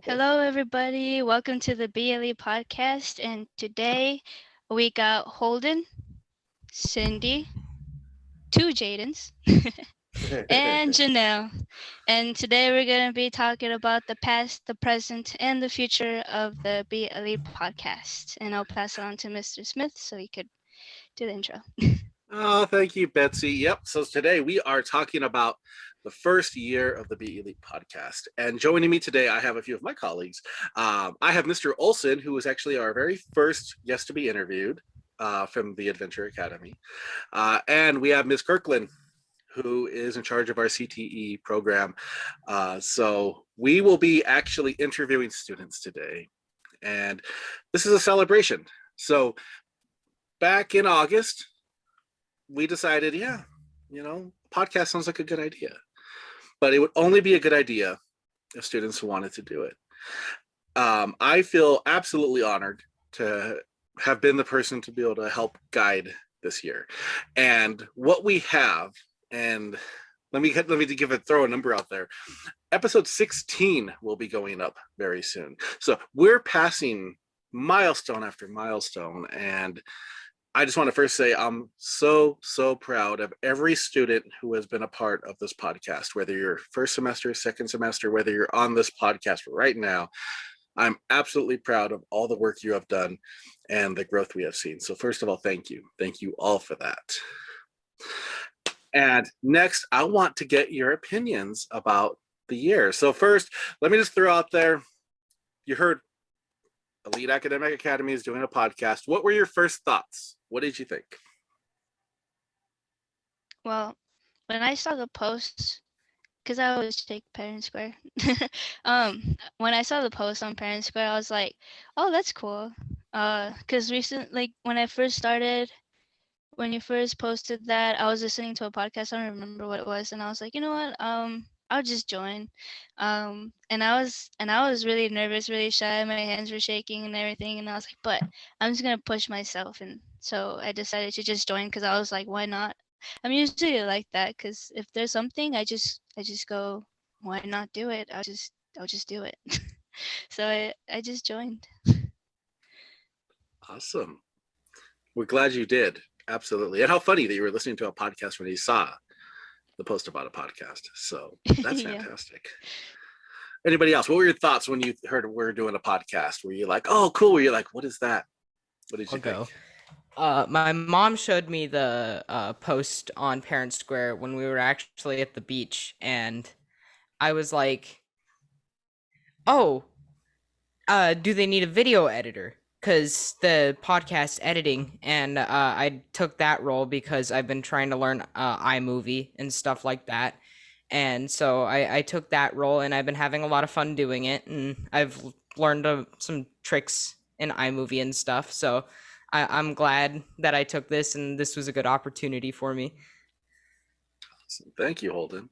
Hello, everybody. Welcome to the BLE podcast. And today we got Holden, Cindy, two Jadens, and Janelle. And today we're going to be talking about the past, the present, and the future of the BLE podcast. And I'll pass it on to Mr. Smith so he could do the intro. Oh, thank you, Betsy. Yep. So today we are talking about the first year of the Be Elite podcast. And joining me today, I have a few of my colleagues. I have Mr. Olson, who was actually our very first guest to be interviewed from the Adventure Academy. And we have Ms. Kirkland, who is in charge of our CTE program. So we will be actually interviewing students today. And this is a celebration. So back in August, we decided, podcast sounds like a good idea. But it would only be a good idea if students wanted to do it. I feel absolutely honored to have been the person to be able to help guide this year. And what we have, and let me throw a number out there. Episode 16 will be going up very soon. So we're passing milestone after milestone, and I just want to first say I'm so proud of every student who has been a part of this podcast, whether you're first semester, second semester, whether you're on this podcast right now. I'm absolutely proud of all the work you have done and the growth we have seen. So first of all, thank you. Thank you all for that. And next, I want to get your opinions about the year. So first, let me just throw out there, you heard Elite Academic Academy is doing a podcast. What were your first thoughts? What did you think? Well, when I saw the post, because I always take Parent Square, when I saw the post on Parent Square, I was like, oh, that's cool. Because recently, when I first started, when you first posted that, I was listening to a podcast. I don't remember what it was, and I was like, you know what? I'll just join. And I was really nervous, really shy. My hands were shaking and everything. And I was like, but I'm just gonna push myself. And so I decided to just join because I was like, why not? I'm usually like that because if there's something, I just go, why not do it? I'll just do it. So I just joined. Awesome. We're glad you did. Absolutely. And how funny that you were listening to a podcast when you saw the post about a podcast. So that's fantastic. Anybody else? What were your thoughts when you heard we're doing a podcast? Were you like, oh, cool? Were you like, what is that? What did you think? My mom showed me the post on Parent Square when we were actually at the beach, and I was like, oh, do they need a video editor? Because the podcast editing, and I took that role because I've been trying to learn iMovie and stuff like that. And so I took that role, and I've been having a lot of fun doing it, and I've learned some tricks in iMovie and stuff. So I'm glad that I took this, and this was a good opportunity for me. Awesome. Thank you, Holden.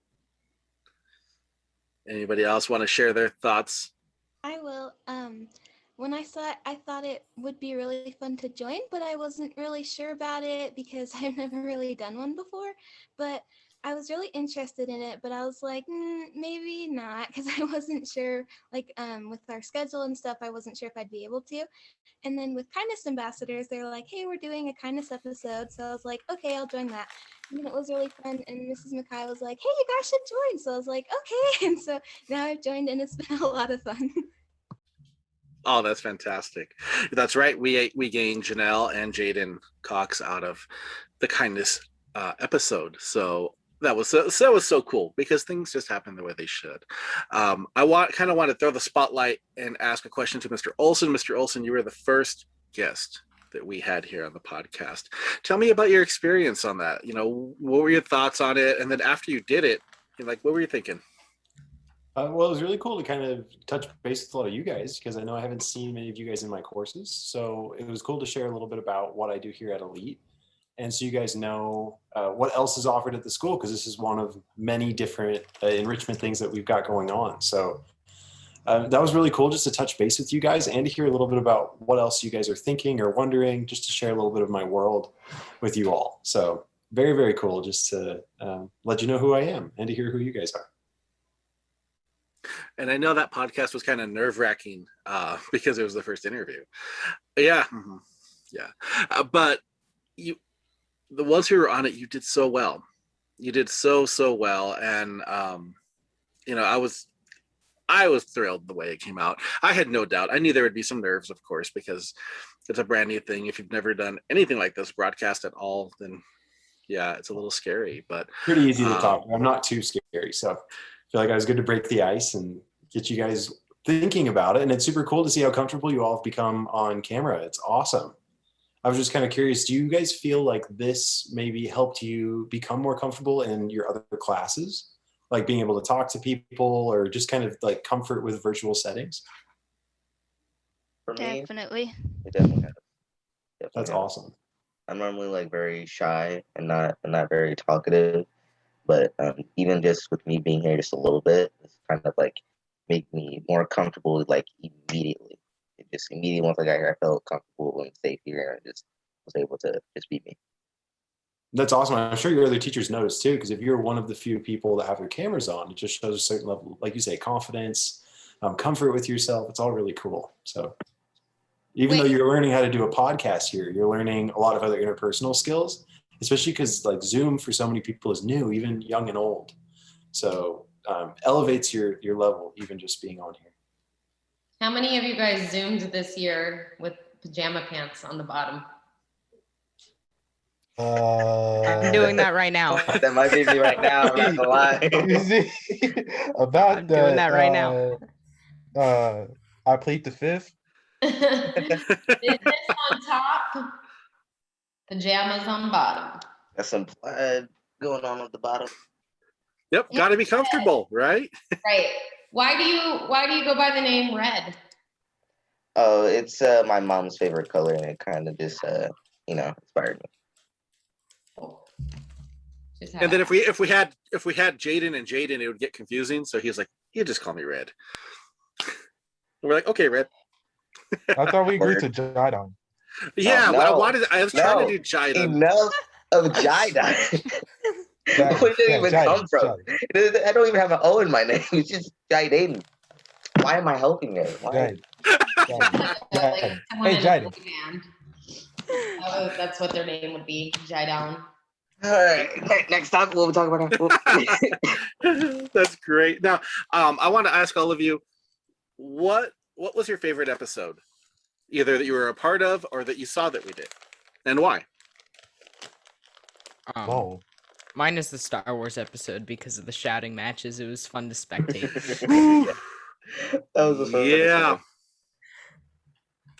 Anybody else want to share their thoughts? I will. When I saw it, I thought it would be really fun to join, but I wasn't really sure about it because I've never really done one before. But I was really interested in it, but I was like, maybe not, because I wasn't sure, with our schedule and stuff, I wasn't sure if I'd be able to. And then with Kindness Ambassadors, they're like, hey, we're doing a kindness episode. So I was like, okay, I'll join that. And it was really fun. And Mrs. Mackay was like, hey, you guys should join. So I was like, okay. And so now I've joined, and it's been a lot of fun. Oh, that's fantastic. That's right. We gained Janelle and Jaden Cox out of the kindness episode. So that was so cool because things just happen the way they should. I want to throw the spotlight and ask a question to Mr. Olson. Mr. Olson, you were the first guest that we had here on the podcast. Tell me about your experience on that. What were your thoughts on it? And then after you did it, what were you thinking? Well, it was really cool to kind of touch base with a lot of you guys because I know I haven't seen many of you guys in my courses. So it was cool to share a little bit about what I do here at Elite. And so you guys know what else is offered at the school, because this is one of many different enrichment things that we've got going on. So that was really cool just to touch base with you guys and to hear a little bit about what else you guys are thinking or wondering, just to share a little bit of my world with you all. So very, very cool just to let you know who I am and to hear who you guys are. And I know that podcast was kind of nerve-wracking because it was the first interview. Yeah. Mm-hmm. Yeah. But the ones who were on it, you did so well. You did so well. And, I was thrilled the way it came out. I had no doubt. I knew there would be some nerves, of course, because it's a brand new thing. If you've never done anything like this, broadcast at all, then yeah, it's a little scary, but pretty easy to talk. I'm not too scary. So I feel like I was good to break the ice and get you guys thinking about it. And it's super cool to see how comfortable you all have become on camera. It's awesome. I was just kind of curious, do you guys feel like this maybe helped you become more comfortable in your other classes? Like being able to talk to people or just kind of like comfort with virtual settings? For me, Definitely. it definitely has. That's awesome. I'm normally like very shy and not very talkative, but even just with me being here just a little bit, it's kind of like make me more comfortable like immediately. It just immediately once I got here, I felt comfortable and safe here, and I just was able to just be me. That's awesome. I'm sure your other teachers noticed too, because if you're one of the few people that have their cameras on, it just shows a certain level, like you say, confidence, comfort with yourself. It's all really cool. So even though you're learning how to do a podcast here, you're learning a lot of other interpersonal skills, especially because like Zoom for so many people is new, even young and old. So elevates your level, even just being on here. How many of you guys Zoomed this year with pajama pants on the bottom? I'm doing that right now. That might be me right now. I'm not gonna lie. I'm doing that right now. I plead the fifth. Business on top, pajamas on bottom. Got some plaid going on at the bottom. Yep, got to be comfortable, right? Right. Why do you go by the name Red? Oh, it's my mom's favorite color, and it kind of just inspired me. And then if we had Jaden and Jaden, it would get confusing. So he's like, "You just call me Red." And we're like, "Okay, Red." I thought we agreed to Jidon. Yeah, no, I was trying to do Jidon. Enough of Jidon. Where did it even come from? I don't even have an O in my name. It's just Jidon. Why am I helping it? Why? Hey, Jidon. That's what their name would be, Jidon. All right. Next time we'll talk about that. That's great. Now, I want to ask all of you, what was your favorite episode? Either that you were a part of or that you saw that we did, and why? Whoa. Mine is the Star Wars episode because of the shouting matches. It was fun to spectate. That was the fun episode.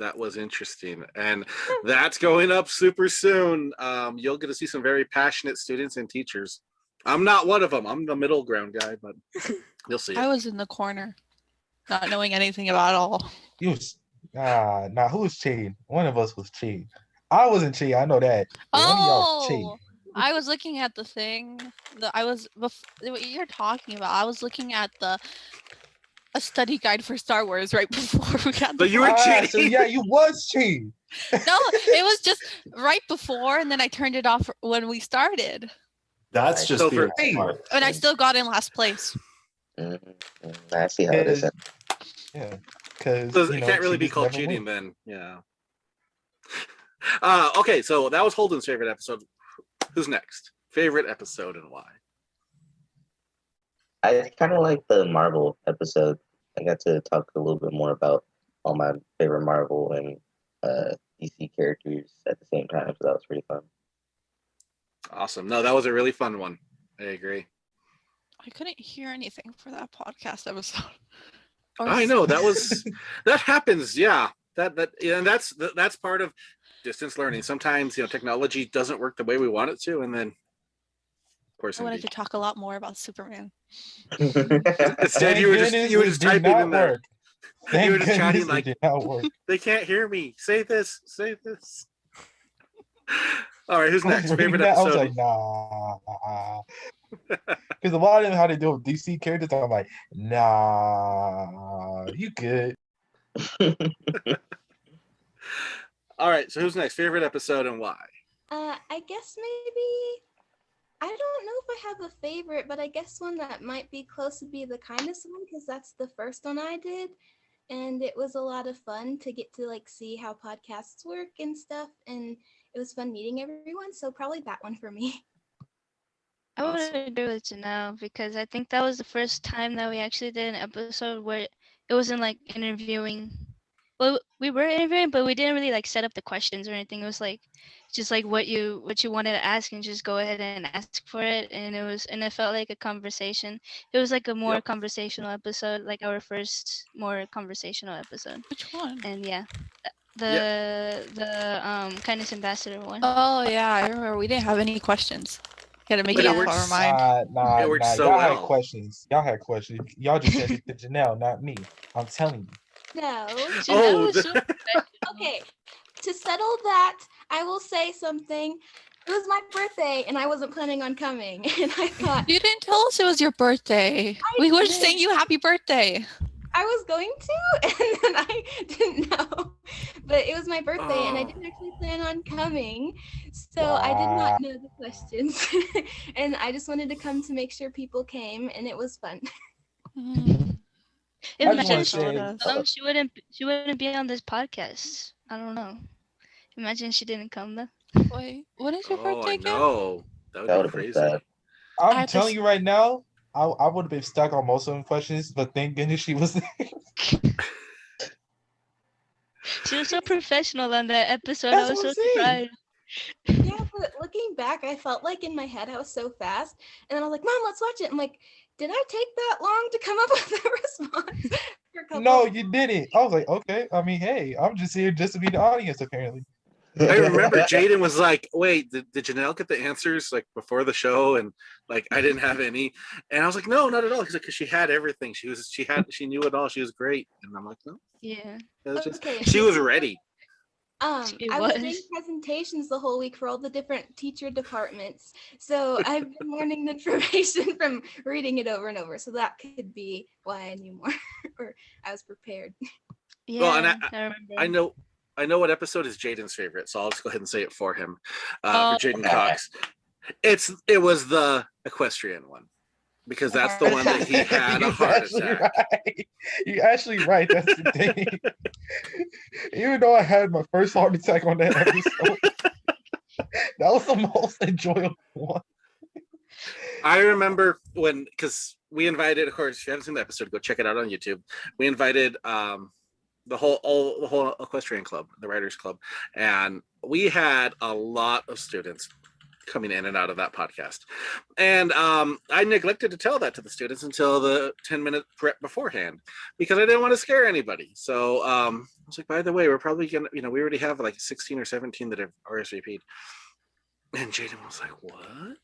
That was interesting, and that's going up super soon. You'll get to see some very passionate students and teachers. I'm not one of them. I'm the middle ground guy, but you'll see. I was in the corner, not knowing anything about it all. You was who was cheating? One of us was cheating. I wasn't cheating. I know that. One of y'all was cheating. I was looking at the thing. What you're talking about. I was looking at a study guide for Star Wars right before we got. But you were cheating. So yeah, you was cheating. No, it was just right before, and then I turned it off when we started. That's just being smart. And I still got in last place. Mm-hmm. I see how it is. Yeah, because it can't really be called cheating then. Yeah. Okay, so that was Holden's favorite episode. Who's next? Favorite episode and why? I kind of like the Marvel episode. I got to talk a little bit more about all my favorite Marvel and DC characters at the same time, so that was pretty fun. Awesome. No, that was a really fun one. I agree. I couldn't hear anything for that podcast episode. I know that happens. Yeah, and that's part of distance learning. Sometimes technology doesn't work the way we want it to, and then of course I wanted to talk a lot more about Superman. Instead, you were just typing in there. You were just chatting like, they can't hear me. Say this. All right, who's next? Favorite episode? I was like, nah. Because a lot of them, how they do with DC characters, I'm like, nah, you good. All right, so who's next? Favorite episode and why? I guess maybe, I don't know if I have a favorite, but I guess one that might be close would be the kindness one, because that's the first one I did. And it was a lot of fun to get to like see how podcasts work and stuff. And it was fun meeting everyone. So probably that one for me. I would Awesome. agree with Janelle because I think that was the first time that we actually did an episode where it wasn't like interviewing. Well, we were interviewing, but we didn't really like set up the questions or anything. It was like just like what you wanted to ask and just go ahead and ask for it. And it felt like a conversation. It was like a more Yep. conversational episode, like our first more conversational episode. Which one? And yeah, the kindness ambassador one. Oh yeah, I remember we didn't have any questions. Gotta make But it it up works. our mind. It worked so Y'all well. had questions. Y'all had questions. Y'all just said it to Janelle, not me. I'm telling you. No. Janelle was the- so professional. Okay. To settle that, I will say something. It was my birthday and I wasn't planning on coming. And I thought You didn't tell us it was your birthday. We were just saying you happy birthday. I was going to, and then I didn't know. But it was my birthday and I didn't actually plan on coming. So I did not know the questions. And I just wanted to come to make sure people came, and it was fun. I just Imagine wanna she, say- she wouldn't be on this podcast. I don't know. Imagine she didn't come though. Wait, what is your Oh, birthday I again? know. That would That be would've been crazy. sad. I I'm had to telling s- you right now, I would have been stuck on most of them questions, but thank goodness she was there. She was so professional on that episode. That's I was what so I'm saying. surprised. Yeah, but looking back, I felt like in my head I was so fast. And then I was like, Mom, let's watch it. I'm like, did I take that long to come up with a response? For a couple No, of- you didn't. I was like, okay. I mean, hey, I'm just here just to be the audience, apparently. I remember Jaden was like, "Wait, did Janelle get the answers like before the show?" And like, I didn't have any, and I was like, "No, not at all," because she had everything. She knew it all. She was great, and I'm like, "No, Yeah. it was just Okay. she was ready." It I was was. doing presentations the whole week for all the different teacher departments. So I've been learning the information from reading it over and over. So that could be why I knew more or I was prepared. Yeah, Well, and I remember. I know what episode is Jaden's favorite, so I'll just go ahead and say it for him. Oh. For Jaden Cox, it was the equestrian one because that's the one that he had a You're heart actually attack. right. You're actually right. That's the thing. Even though I had my first heart attack on that episode, that was the most enjoyable one. I remember because we invited, of course, if you haven't seen the episode, go check it out on YouTube. We invited the whole equestrian club, the writers club, and we had a lot of students coming in and out of that podcast. And I neglected to tell that to the students until the 10-minute prep beforehand because I didn't want to scare anybody. So I was like, by the way, we're probably gonna, we already have like 16 or 17 that have RSVP'd. And Jaden was like, what?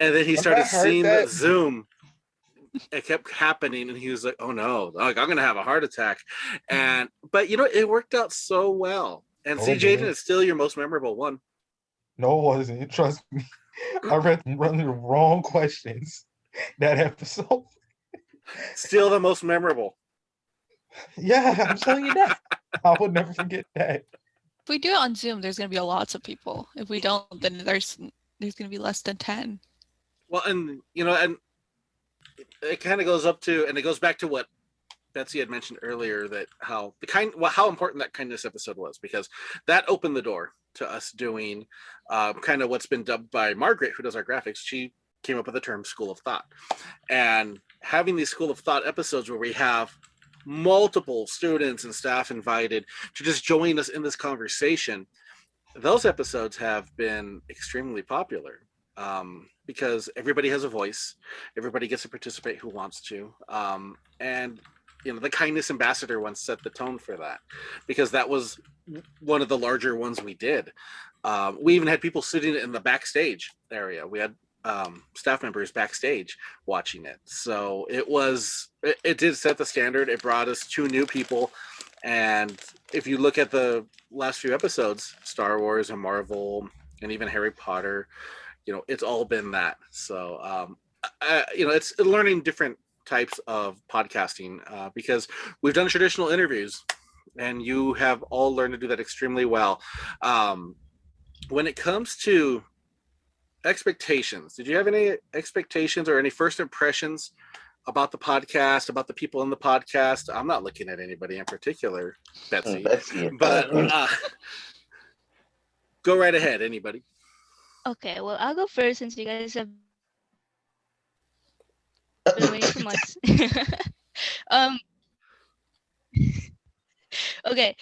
And then he When started I heard seeing the that- Zoom. It kept happening, and he was like, "Oh no, like I'm gonna have a heart attack." But it worked out so well. And Oh, see, Jaden man. is still your most memorable one. No, it wasn't. Trust me. I read the wrong questions that episode. Still the most memorable. Yeah, I'm telling you that. I would never forget that. If we do it on Zoom, there's gonna be lots of people. If we don't, then there's gonna be less than 10. Well, and and it kind of goes up to, and it goes back to what Betsy had mentioned earlier, that how important that kindness episode was, because that opened the door to us doing kind of what's been dubbed by Margaret, who does our graphics. She came up with the term school of thought, and having these school of thought episodes where we have multiple students and staff invited to just join us in this conversation. Those episodes have been extremely popular. Because everybody has a voice, everybody gets to participate who wants to, and the kindness ambassador one set the tone for that, because that was one of the larger ones we did. We even had people sitting in the backstage area. We had staff members backstage watching it, so it did set the standard. It brought us 2 new people, and if you look at the last few episodes, Star Wars and Marvel and even Harry Potter, it's all been that. So, it's learning different types of podcasting because we've done traditional interviews and you have all learned to do that extremely well. when it comes to expectations, did you have any expectations or any first impressions about the podcast, about the people in the podcast? I'm not looking at anybody in particular, Betsy. But go right ahead, anybody. Okay, well, I'll go first since you guys have been waiting for months. um, okay,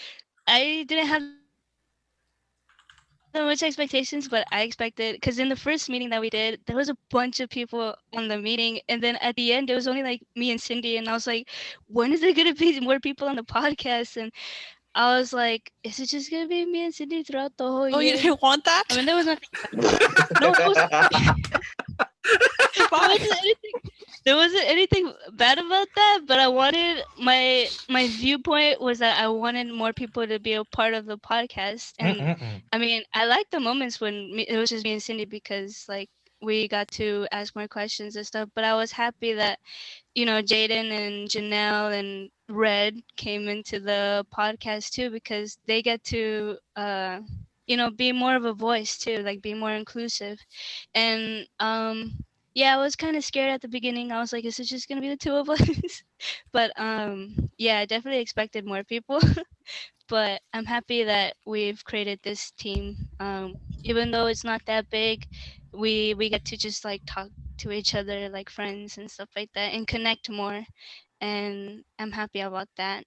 I didn't have that much expectations, but I expected, because in the first meeting that we did, there was a bunch of people on the meeting, and then at the end, it was only like me and Cindy, and I was like, when is there gonna be more people on the podcast? And I was like, is it just gonna be me and Cindy throughout the whole year? Oh, you didn't want that? I mean, there was nothing. No, there wasn't anything bad about that, but I wanted my viewpoint was that I wanted more people to be a part of the podcast. And I mean, I liked the moments when it was just me and Cindy because like we got to ask more questions and stuff. But I was happy that, you know, Jaden and Janelle and Red came into the podcast too, because they get to you know, be more of a voice too, like be more inclusive. And yeah, I was kind of scared at the beginning. I was like, is it just gonna be the two of us? But yeah, I definitely expected more people. But I'm happy that we've created this team. Even though it's not that big, we get to just like talk to each other like friends and stuff like that and connect more. And I'm happy about that.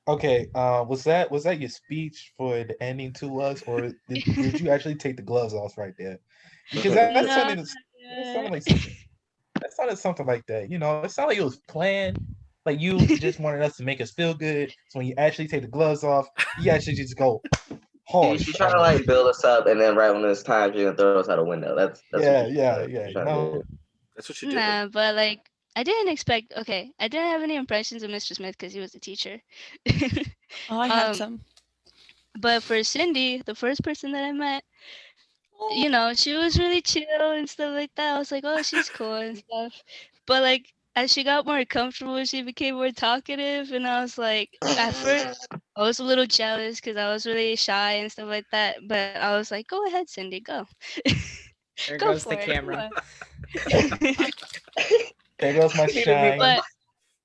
Okay, was that your speech for the ending to us, or did you actually take the gloves off right there? Because that sounded something like that. You know, it sounded like it was planned. Like you just wanted us to make us feel good. So when you actually take the gloves off, you actually just go hard. She's trying to like build us up, and then right when it's time, she's gonna throw us out a window. That's yeah. No. That's what you do. Nah, but like I didn't expect. Okay, I didn't have any impressions of Mr. Smith because he was a teacher. Oh, I had some. But for Cindy, the first person that I met, you know, she was really chill and stuff like that. I was like, oh, she's cool and stuff. But like as she got more comfortable, she became more talkative, and I was like, at first I was a little jealous because I was really shy and stuff like that. But I was like, go ahead, Cindy, go. There Go goes for the it, camera. There goes my shine.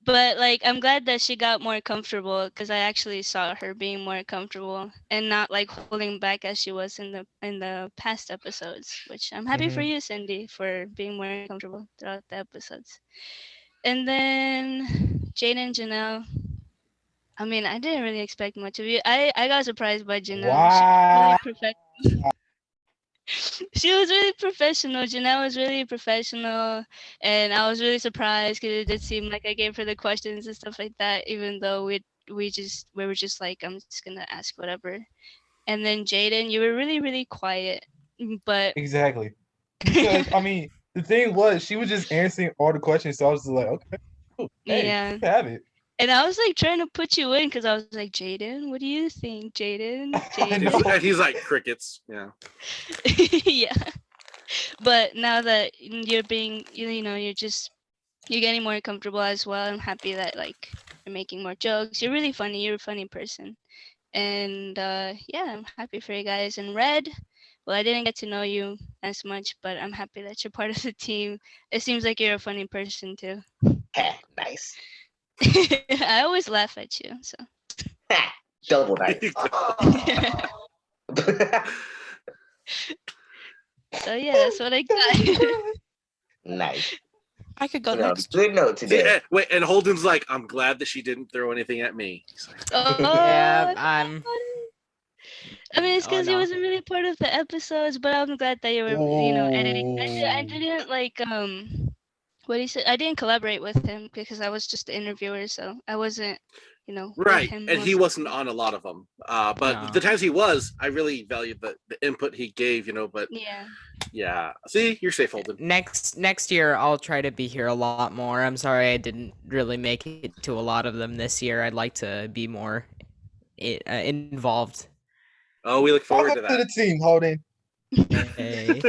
But like I'm glad that she got more comfortable because I actually saw her being more comfortable and not like holding back as she was in the past episodes, which I'm happy for you, Cindy, for being more comfortable throughout the episodes. And then Jane and Janelle, I mean, I didn't really expect much of you. I got surprised by Janelle. Wow. She was really professional. Janelle was really professional, and I was really surprised because it did seem like I gave her the questions and stuff like that, even though we were just like, I'm just gonna ask whatever. And then Jaden, you were really quiet, but exactly. Because I mean, the thing was, she was just answering all the questions, so I was just like, okay, cool. Hey, yeah, you have it. And I was like trying to put you in because I was like, Jaden, what do you think, Jaden? And he's like crickets. Yeah. Yeah. But now that you're being, you know, you're getting more comfortable as well. I'm happy that like you're making more jokes. You're really funny. You're a funny person. And yeah, I'm happy for you guys. And Red, well, I didn't get to know you as much, but I'm happy that you're part of the team. It seems like you're a funny person too. Nice. I always laugh at you, so. Double nice. So yeah, that's what I got. Nice. I could go next. Good note today. Yeah, wait, and Holden's like, I'm glad that she didn't throw anything at me. Like, yeah, I'm. I mean, it's because he wasn't really part of the episodes, but I'm glad that you were, you know, editing. I didn't like what he said. I didn't collaborate with him because I was just the interviewer, so I wasn't, you know, right. Him and he wasn't on a lot of them. But the times he was, I really valued the input he gave, you know. But yeah. See, you're safe, Holden. Next year, I'll try to be here a lot more. I'm sorry I didn't really make it to a lot of them this year. I'd like to be more involved. Oh, we look forward to that. To the team, Holden. Hey.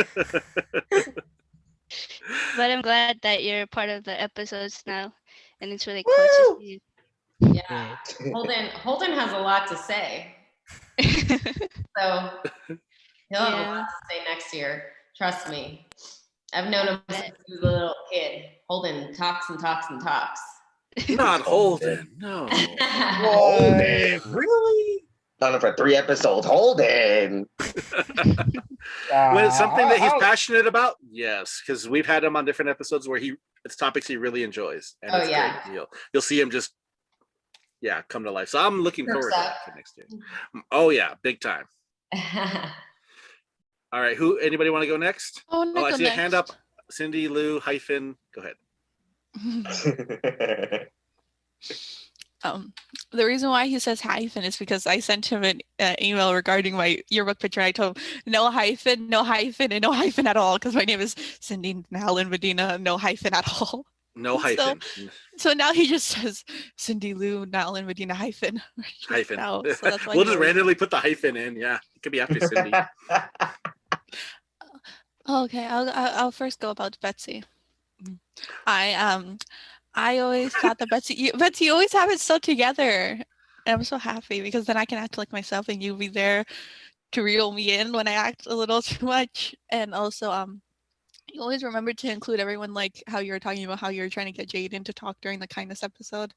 But I'm glad that you're part of the episodes now, and it's really cool to see you. Yeah, Holden has a lot to say. So He'll have a Yeah. lot to say next year. Trust me. I've known him since he was a little kid. Holden talks and talks and talks. Not Holden. No. What? Really? Done it for 3 episodes. Holden. When it's something that he's I- passionate about, yes, because we've had him on different episodes where it's topics he really enjoys, and it's yeah. great. You'll see him just come to life. So I'm looking Perks forward to up. that for next year. Oh yeah, big time. All right, anybody want to go next? Oh, Oh, I go see a hand up. next. Cindy, Lou, hyphen. Go ahead. The reason why he says hyphen is because I sent him an email regarding my yearbook picture. I told him no hyphen, and no hyphen at all, because my name is Cindy Helen Medina, no hyphen at all. No And so- hyphen. So now he just says Cindy Lou Natalie Medina hyphen. Hyphen. Now, so that's why We'll he just always- randomly put the hyphen in. Yeah, it could be after Cindy. Okay, I'll first go about Betsy. I always thought that Betsy, you always have it so together. And I'm so happy because then I can act like myself and you'll be there to reel me in when I act a little too much. And also, you always remember to include everyone, like how you were talking about how you were trying to get Jaden to talk during the kindness episode.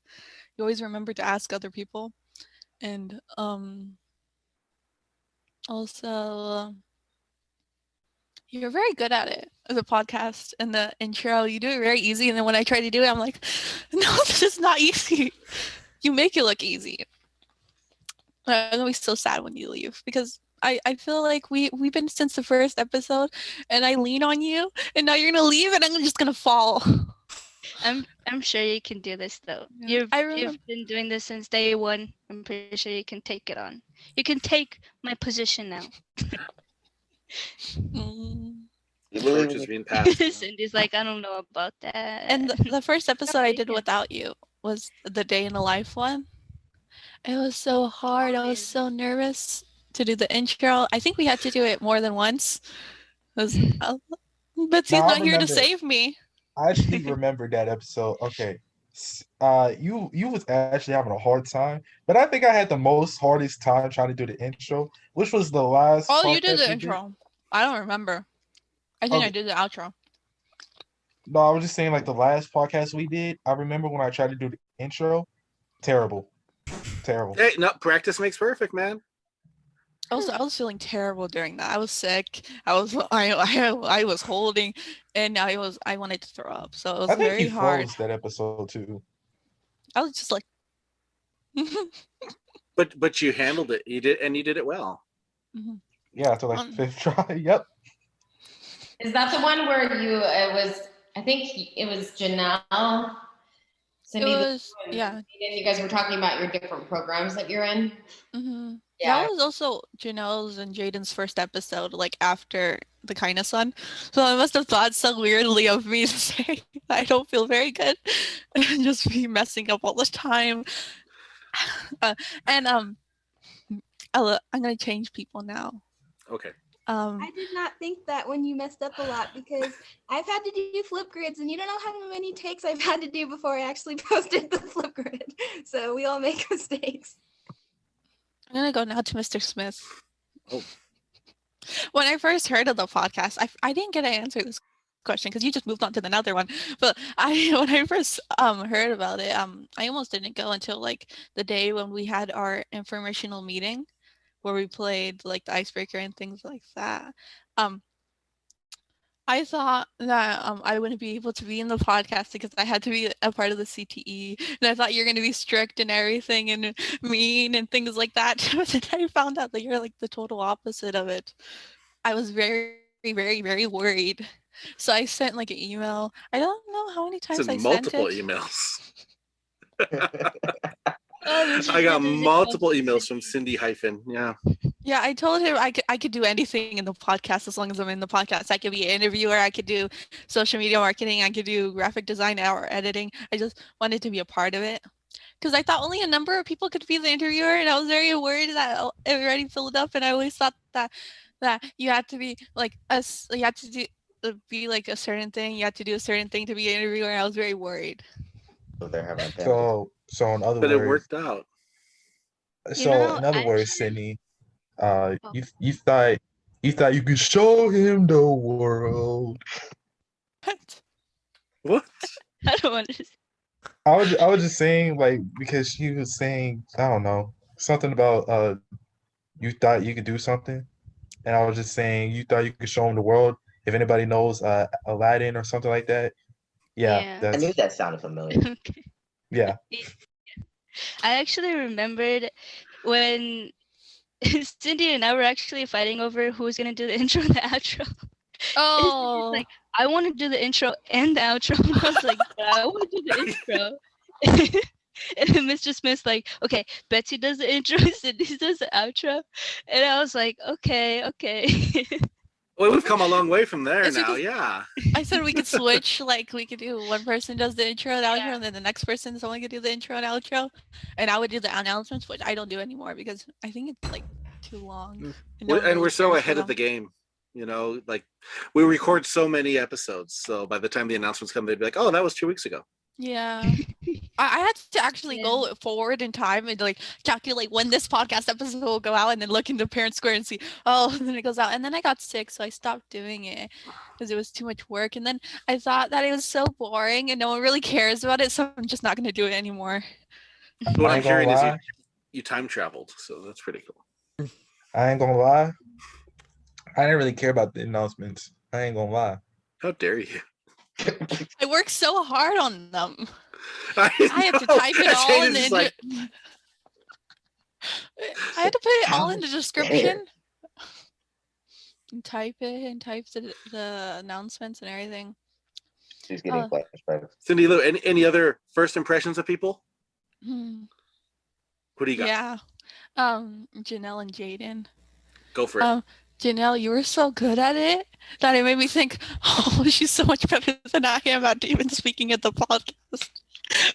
You always remember to ask other people. And also, you're very good at it as a podcast and the intro. You do it very easy. And then when I try to do it, I'm like, no, this is not easy. You make it look easy. I'm gonna be so sad when you leave because I feel like we've been since the first episode and I lean on you and now you're gonna leave and I'm just gonna fall. I'm sure you can do this though. Yeah. You've been doing this since day one. I'm pretty sure you can take it on. You can take my position now. Mm. You The torch believe is me? being passed. Cindy's like, I don't know about that. And the first episode I did Yeah. without you was the day in the life one. It was so hard. I was so nervous to do the intro. I think we had to do it more than once. Betsy's No, I not here to remember. save me. I actually remember that episode. Okay. You was actually having a hard time, but I think I had the hardest time trying to do the intro, which was the last. Oh, you did podcast the we intro. I don't remember. I think I Okay. did the outro. No, I was just saying like the last podcast we did. I remember when I tried to do the intro. Terrible. Hey, no, practice makes perfect, man. I was feeling terrible during that. I was sick. I was holding, and I wanted to throw up. So it was I think very you hard. froze that episode too. I was just like, But you handled it. You did it well. Yeah, after like the fifth try. Yep. Is that the one where I think it was Janelle, Cindy, it was, and yeah. Jaden, you guys were talking about your different programs that you're in. Mm-hmm. Yeah. That was also Janelle's and Jaden's first episode, like after the kindness one. So I must have thought so weirdly of me to say I don't feel very good and just be messing up all the time. I'm gonna change people now. Okay. I did not think that when you messed up a lot because I've had to do flip grids and you don't know how many takes I've had to do before I actually posted the flip grid. So we all make mistakes. I'm gonna go now to Mr. Smith. Oh. When I first heard of the podcast, I didn't get to answer this question because you just moved on to another one. But when I first heard about it, I almost didn't go until like the day when we had our informational meeting where we played like the icebreaker and things like that. I thought that I wouldn't be able to be in the podcast because I had to be a part of the CTE, and I thought you're going to be strict and everything and mean and things like that. But then I found out that you're like the total opposite of it. I was very, very, very worried. So I sent like an email. I don't know how many times I It's sent multiple it. emails. Oh, I got multiple emails from Cindy hyphen. Yeah. Yeah, I told him I could do anything in the podcast as long as I'm in the podcast. I could be an interviewer, I could do social media marketing, I could do graphic design or editing. I just wanted to be a part of it. Because I thought only a number of people could be the interviewer, and I was very worried that it already filled up, and I always thought that you had to be like you had to be like a certain thing, you had to do a certain thing to be an interviewer, and I was very worried. So they're having a panel. So in other But it words, worked out. so know, in other words, actually- Sydney, Oh. you thought You thought you could show him the world. What? What? I don't understand. I was just saying, like, because she was saying, I don't know, something about you thought you could do something. And I was just saying you thought you could show him the world. If anybody knows Aladdin or something like that. Yeah, Yeah. I knew that's that sounded familiar. Okay. yeah. I actually remembered when Cindy and I were actually fighting over who was gonna do the intro and the outro. And Cindy's Oh, like, I want to do the intro and the outro. And I was like, yeah, I want to do the intro. And then Mr. Smith's like, okay, Betsy does the intro, Cindy does the outro. And I was like, okay. Well, we've come a long way from there It's now. because- Yeah. I said we could switch. Like we could do one person does the intro and outro, Yeah. and then the next person someone could do the intro and outro, and I would do the announcements, which I don't do anymore because I think it's like too long. No one And we're really so cares for ahead of them. the game. You know, like we record so many episodes. So by the time the announcements come, they'd be like, oh, that was 2 weeks ago. Yeah. I had to actually go forward in time and like calculate when this podcast episode will go out and then look into Parent Square and see, oh, and then it goes out. And then I got sick, so I stopped doing it because it was too much work. And then I thought that it was so boring and no one really cares about it, so I'm just not going to do it anymore. What I I'm ain't gonna hearing is lie. you time traveled. So that's pretty cool. I ain't gonna lie. I didn't really care about the announcements. I ain't gonna lie. How dare you? I worked so hard on them. I I had to know. type it all in Shane is the like, I had to put it all in the How description. And type it and type the announcements and everything. She's getting Oh. flashbacks. Cindy Lou, any other first impressions of people? Hmm. What do you got? Yeah. Janelle and Jaden. Go for it. Janelle, you were so good at it that it made me think, oh, she's so much better than I am at even speaking at the podcast.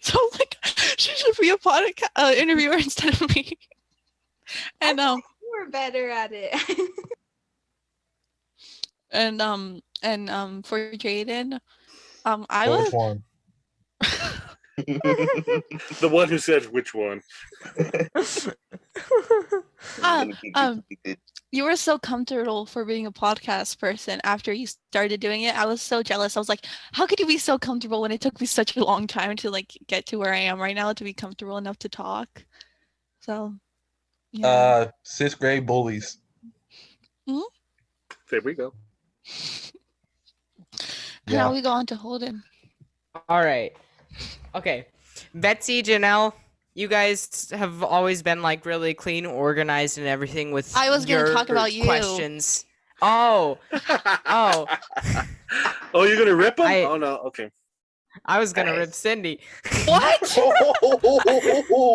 So I'm like, she should be a podcast interviewer instead of me. And You were better at it. for Jaden, I Which was one? The one who said which one? you were so comfortable for being a podcast person after you started doing it. I was so jealous. I was like, how could you be so comfortable when it took me such a long time to like get to where I am right now to be comfortable enough to talk? So yeah. 6th grade bullies. There we go. Now we go on to Holden. All right. Okay. Betsy, Janelle, you guys have always been like really clean, organized, and everything with I was gonna your talk about you. questions. Oh, Oh, you're gonna rip him? I- Oh no. Okay. I was gonna Nice. rip Cindy. What?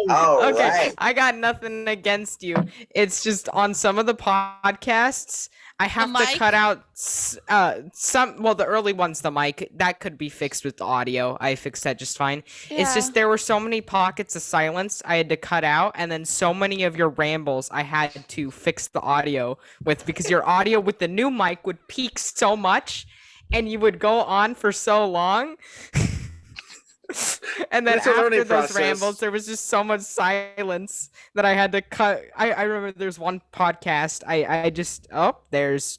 All Okay, right. I got nothing against you. It's just on some of the podcasts, I have to mic? cut out some. Well, the early ones, the mic that could be fixed with the audio. I fixed that just fine. It's just there were so many pockets of silence I had to cut out, and then so many of your rambles I had to fix the audio with because your audio with the new mic would peak so much, and you would go on for so long. And then It's a learning after those process. rambles, there was just so much silence that I had to cut. I remember there's one podcast. I just there's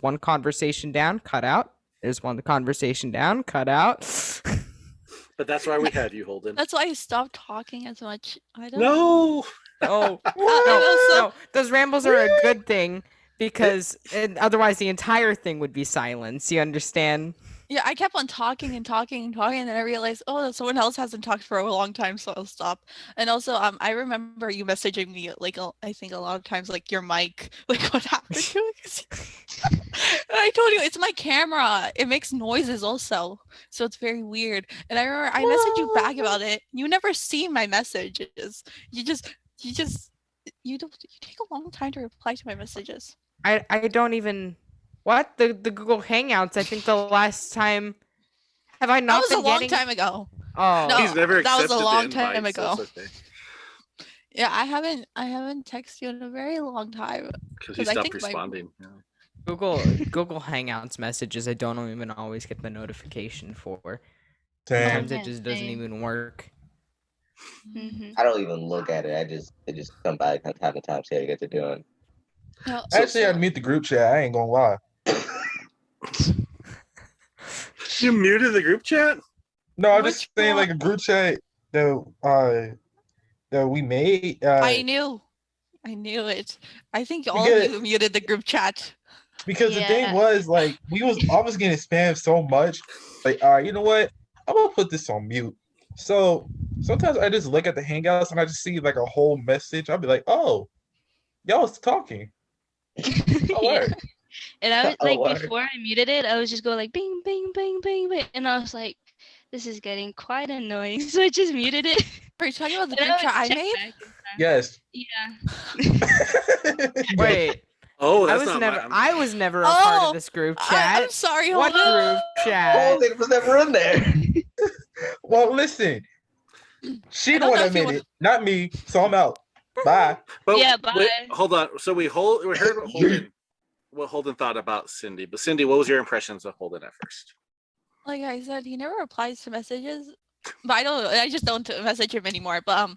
one conversation down, cut out. There's one conversation down, cut out. But that's why we have you, Holden. That's why I stopped talking as much. I don't No. Oh no, those rambles are a good thing because otherwise the entire thing would be silence. You understand? Yeah, I kept on talking and talking and talking, and then I realized, oh, someone else hasn't talked for a long time, so I'll stop. And also, I remember you messaging me like I think a lot of times, like your mic, like what happened to it? And I told you it's my camera. It makes noises also, so it's very weird. And I remember I messaged you back about it. You never see my messages. You take a long time to reply to my messages. I don't even. What? The Google Hangouts, I think the last time... Have I That not was been a long getting... time ago. Oh. No. He's never that was accepted a long the time invite, so ago. it's okay. Yeah, I haven't texted you in a very long time. Because he 'Cause I stopped think my- responding. Yeah. Google Hangouts messages I don't even always get the notification for. Sometimes Damn. it just doesn't even work. Mm-hmm. I don't even look at it. It just come by from time to time, see how you guys are doing. No, So- Actually, I'd mute the group chat. I ain't gonna lie. You muted the group chat? No, I'm Which just saying one? like a group chat that we made. I knew it. I think all of you muted the group chat. Because the thing Yeah. was like I was getting spammed so much. Like, all right, you know what? I'm gonna put this on mute. So sometimes I just look at the Hangouts and I just see like a whole message. I'll be like, oh, y'all was talking. Oh, Yeah. word. And I was Oh, like, word. before I muted it, I was just going like bing, bing, bing, bing, bing, and I was like, this is getting quite annoying, so I just muted it. Are you talking about the And group I chat I would check made? back in time. Yes. Yeah. Wait, Oh, I that's was not never. my. I was never a part Oh, of this group chat. I'm sorry. What Hold on. group chat? Holden was never in there. Well, listen. She I the don't one know that if you made wa- it, not me. So I'm out. Bye. But Yeah, wait, bye. hold on. So we heard what Holden thought about Cindy. But Cindy, what was your impressions of Holden at first? Like I said, he never replies to messages. But I just don't message him anymore. But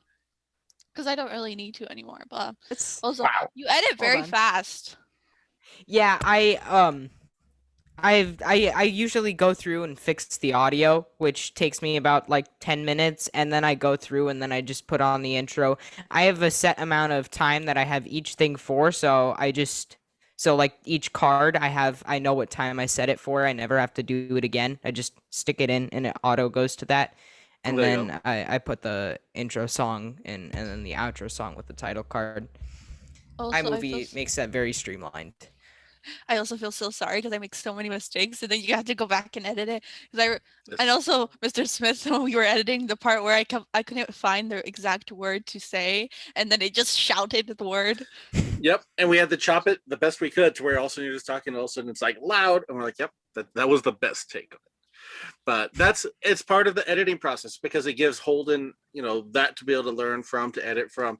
because I don't really need to anymore. But It's also, Wow. you edit very on. fast. yeah. I usually go through and fix the audio, which takes me about like 10 minutes, and then I go through and then I just put on the intro. I have a set amount of time that I have each thing for, so like each card I know what time I set it for. I never have to do it again. I just stick it in and it auto goes to that. And There you then I put the intro song in and then the outro song with the title card. Also, iMovie makes that very streamlined. I also feel so sorry because I make so many mistakes, and then you have to go back and edit it. And also, Mr. Smith, when we were editing the part where I couldn't find the exact word to say, and then it just shouted the word. Yep, and we had to chop it the best we could to where all of a sudden you're just talking, all of a sudden it's like loud, and we're like, yep, that was the best take of it. But it's part of the editing process because it gives Holden, that to be able to learn from, to edit from.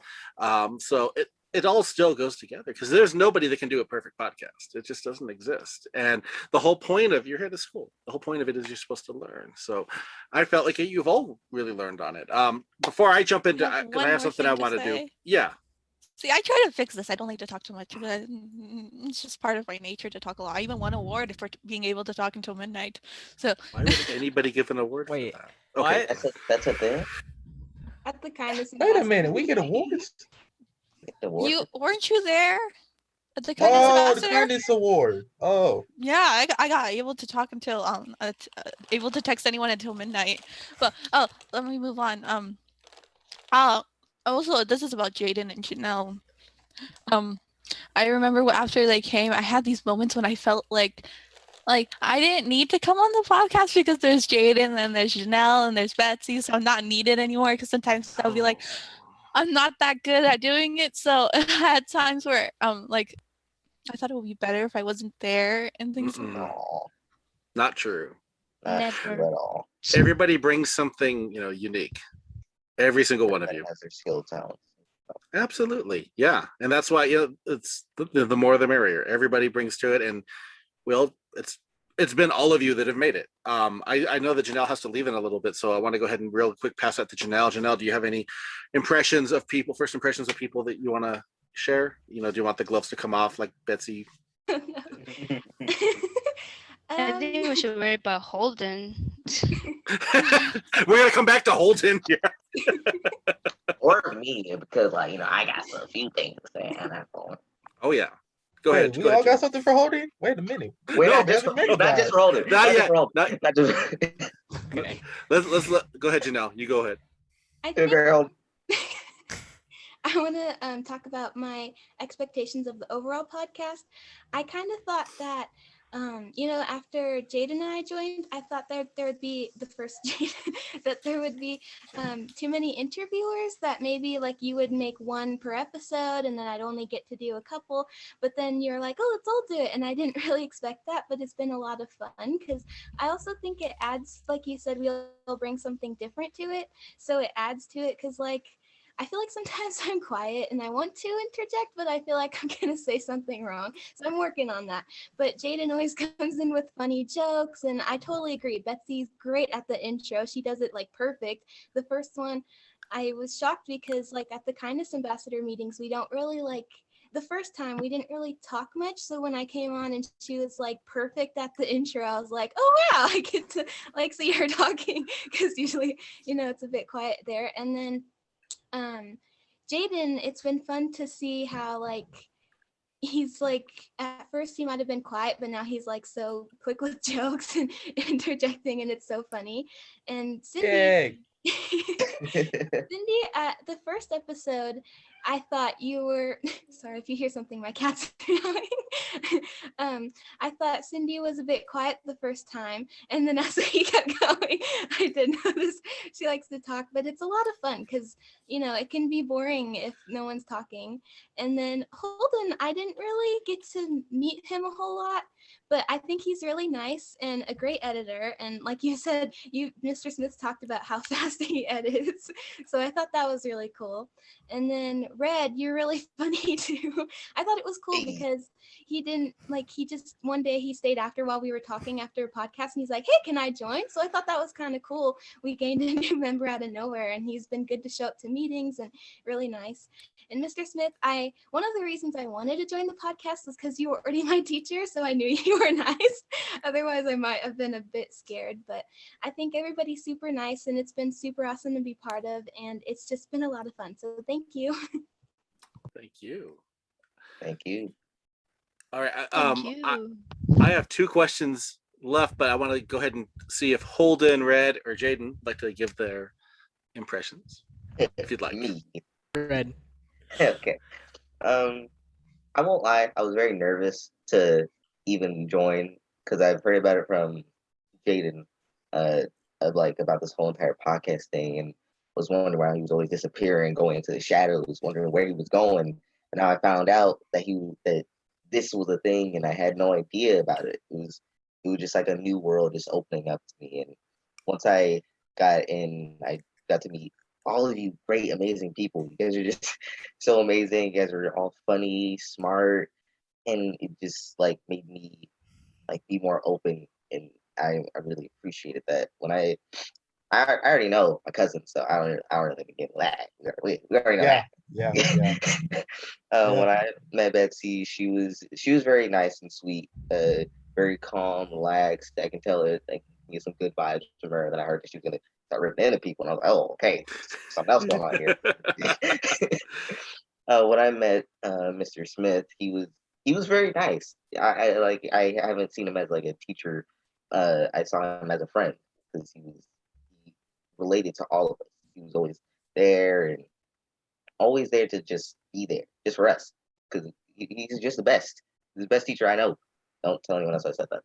So it all still goes together because there's nobody that can do a perfect podcast. It just doesn't exist. And the whole point of you're here to school, the whole point of it is you're supposed to learn. So I felt like you've all really learned on it. Before I jump into, have because one I have more something I thing to want to do. say. Yeah. See, I try to fix this. I don't like to talk too much, but it's just part of my nature to talk a lot. I even won an award for being able to talk until midnight. So Why would anybody give an award Wait, for that? Okay. what? That's a thing. At the kindness. Wait a minute. We get awards. you weren't you there at the kindness Oh, the ambassador? kindness award. Oh. Yeah, I got able to talk until able to text anyone until midnight. But let me move on. Also, this is about Jaden and Janelle. I remember after they came, I had these moments when I felt like I didn't need to come on the podcast because there's Jaden and there's Janelle and there's Betsy, so I'm not needed anymore. Because sometimes I'll be like, I'm not that good at doing it. So I had times where I thought it would be better if I wasn't there and things like that. Aw, Not true. not Never. true at all. Everybody brings something, unique. Every single one of Everybody you. has their skill talents. Absolutely. Yeah. And that's why it's the more the merrier. Everybody brings to it. And it's been all of you that have made it. I know that Janelle has to leave in a little bit, so I want to go ahead and real quick pass that to Janelle. Janelle, do you have any first impressions of people that you want to share? Do you want the gloves to come off like Betsy? I think we should worry about Holden. We're gonna come back to Holden. Yeah. Or me, because I got a few things to say on that phone. Oh yeah. Go ahead. We Go all ahead, got something for Holden? Wait a minute. Wait, No, not just Holden. Not yet. Not just. Okay. Let's go ahead, Janelle. You go ahead. I think Girl. I want to talk about my expectations of the overall podcast. I kind of thought that, after Jaden and I joined, I thought there would be the first Jaden, that there would be too many interviewers, that maybe like you would make one per episode and then I'd only get to do a couple. But then you're like, oh, let's all do it. And I didn't really expect that, but it's been a lot of fun because I also think it adds, like you said, we'll bring something different to it. So it adds to it because I feel like sometimes I'm quiet and I want to interject, but I feel like I'm going to say something wrong. So I'm working on that. But Jaden always comes in with funny jokes, and I totally agree. Betsy's great at the intro. She does it perfect. The first one, I was shocked because at the Kindness Ambassador meetings, we don't really the first time we didn't really talk much. So when I came on and she was like perfect at the intro, I was like, oh wow, I get to like see her talking, because usually, it's a bit quiet there. And then Jaden, it's been fun to see how like he's like, at first he might have been quiet, but now he's like so quick with jokes and interjecting, and it's so funny. And Cindy, Cindy, at the first episode, I thought you were sorry if you hear something, my cat's meowing. I thought Cindy was a bit quiet the first time, and then as we kept going, I did notice she likes to talk, but it's a lot of fun because it can be boring if no one's talking. And then Holden, I didn't really get to meet him a whole lot, but I think he's really nice and a great editor. And like you said, Mr. Smith talked about how fast he edits, so I thought that was really cool. And then Red, you're really funny too. I thought it was cool because he just one day he stayed after while we were talking after a podcast, and he's like, hey, can I join? So I thought that was kind of cool. We gained a new member out of nowhere, and he's been good to show up to meetings and really nice. And Mr. Smith, one of the reasons I wanted to join the podcast was because you were already my teacher, so I knew you were nice. Otherwise, I might have been a bit scared. But I think everybody's super nice, and it's been super awesome to be part of, and it's just been a lot of fun. So thank you. Thank you. Thank you. All right. Thank you. I have 2 questions left, but I want to go ahead and see if Holden, Red, or Jaden would like to give their impressions, if you'd like. Me. Red. Okay. I won't lie, I was very nervous to even join because I've heard about it from Jaden, about this whole entire podcast thing, and was wondering why he was always disappearing, going into the shadows, wondering where he was going. And now I found out that this was a thing, and I had no idea about it. It was just like a new world just opening up to me. And once I got in, I got to meet all of you great, amazing people. You guys are just so amazing. You guys are all funny, smart, and it just like made me like be more open. And I really appreciated that. When I already know my cousin, so I don't really get that. We already know that. Yeah. When I met Betsy, she was very nice and sweet, very calm, relaxed. I can tell it. I can get some good vibes from her. Then I heard that she was gonna start ripping into people, and I was like, oh, okay, something else going on here. When I met Mr. Smith, he was very nice. I haven't seen him as like a teacher. I saw him as a friend because he related to all of us. He was always there and always there to just be there, just for us, because he's just the best. He's the best teacher I know. Don't tell anyone else I said that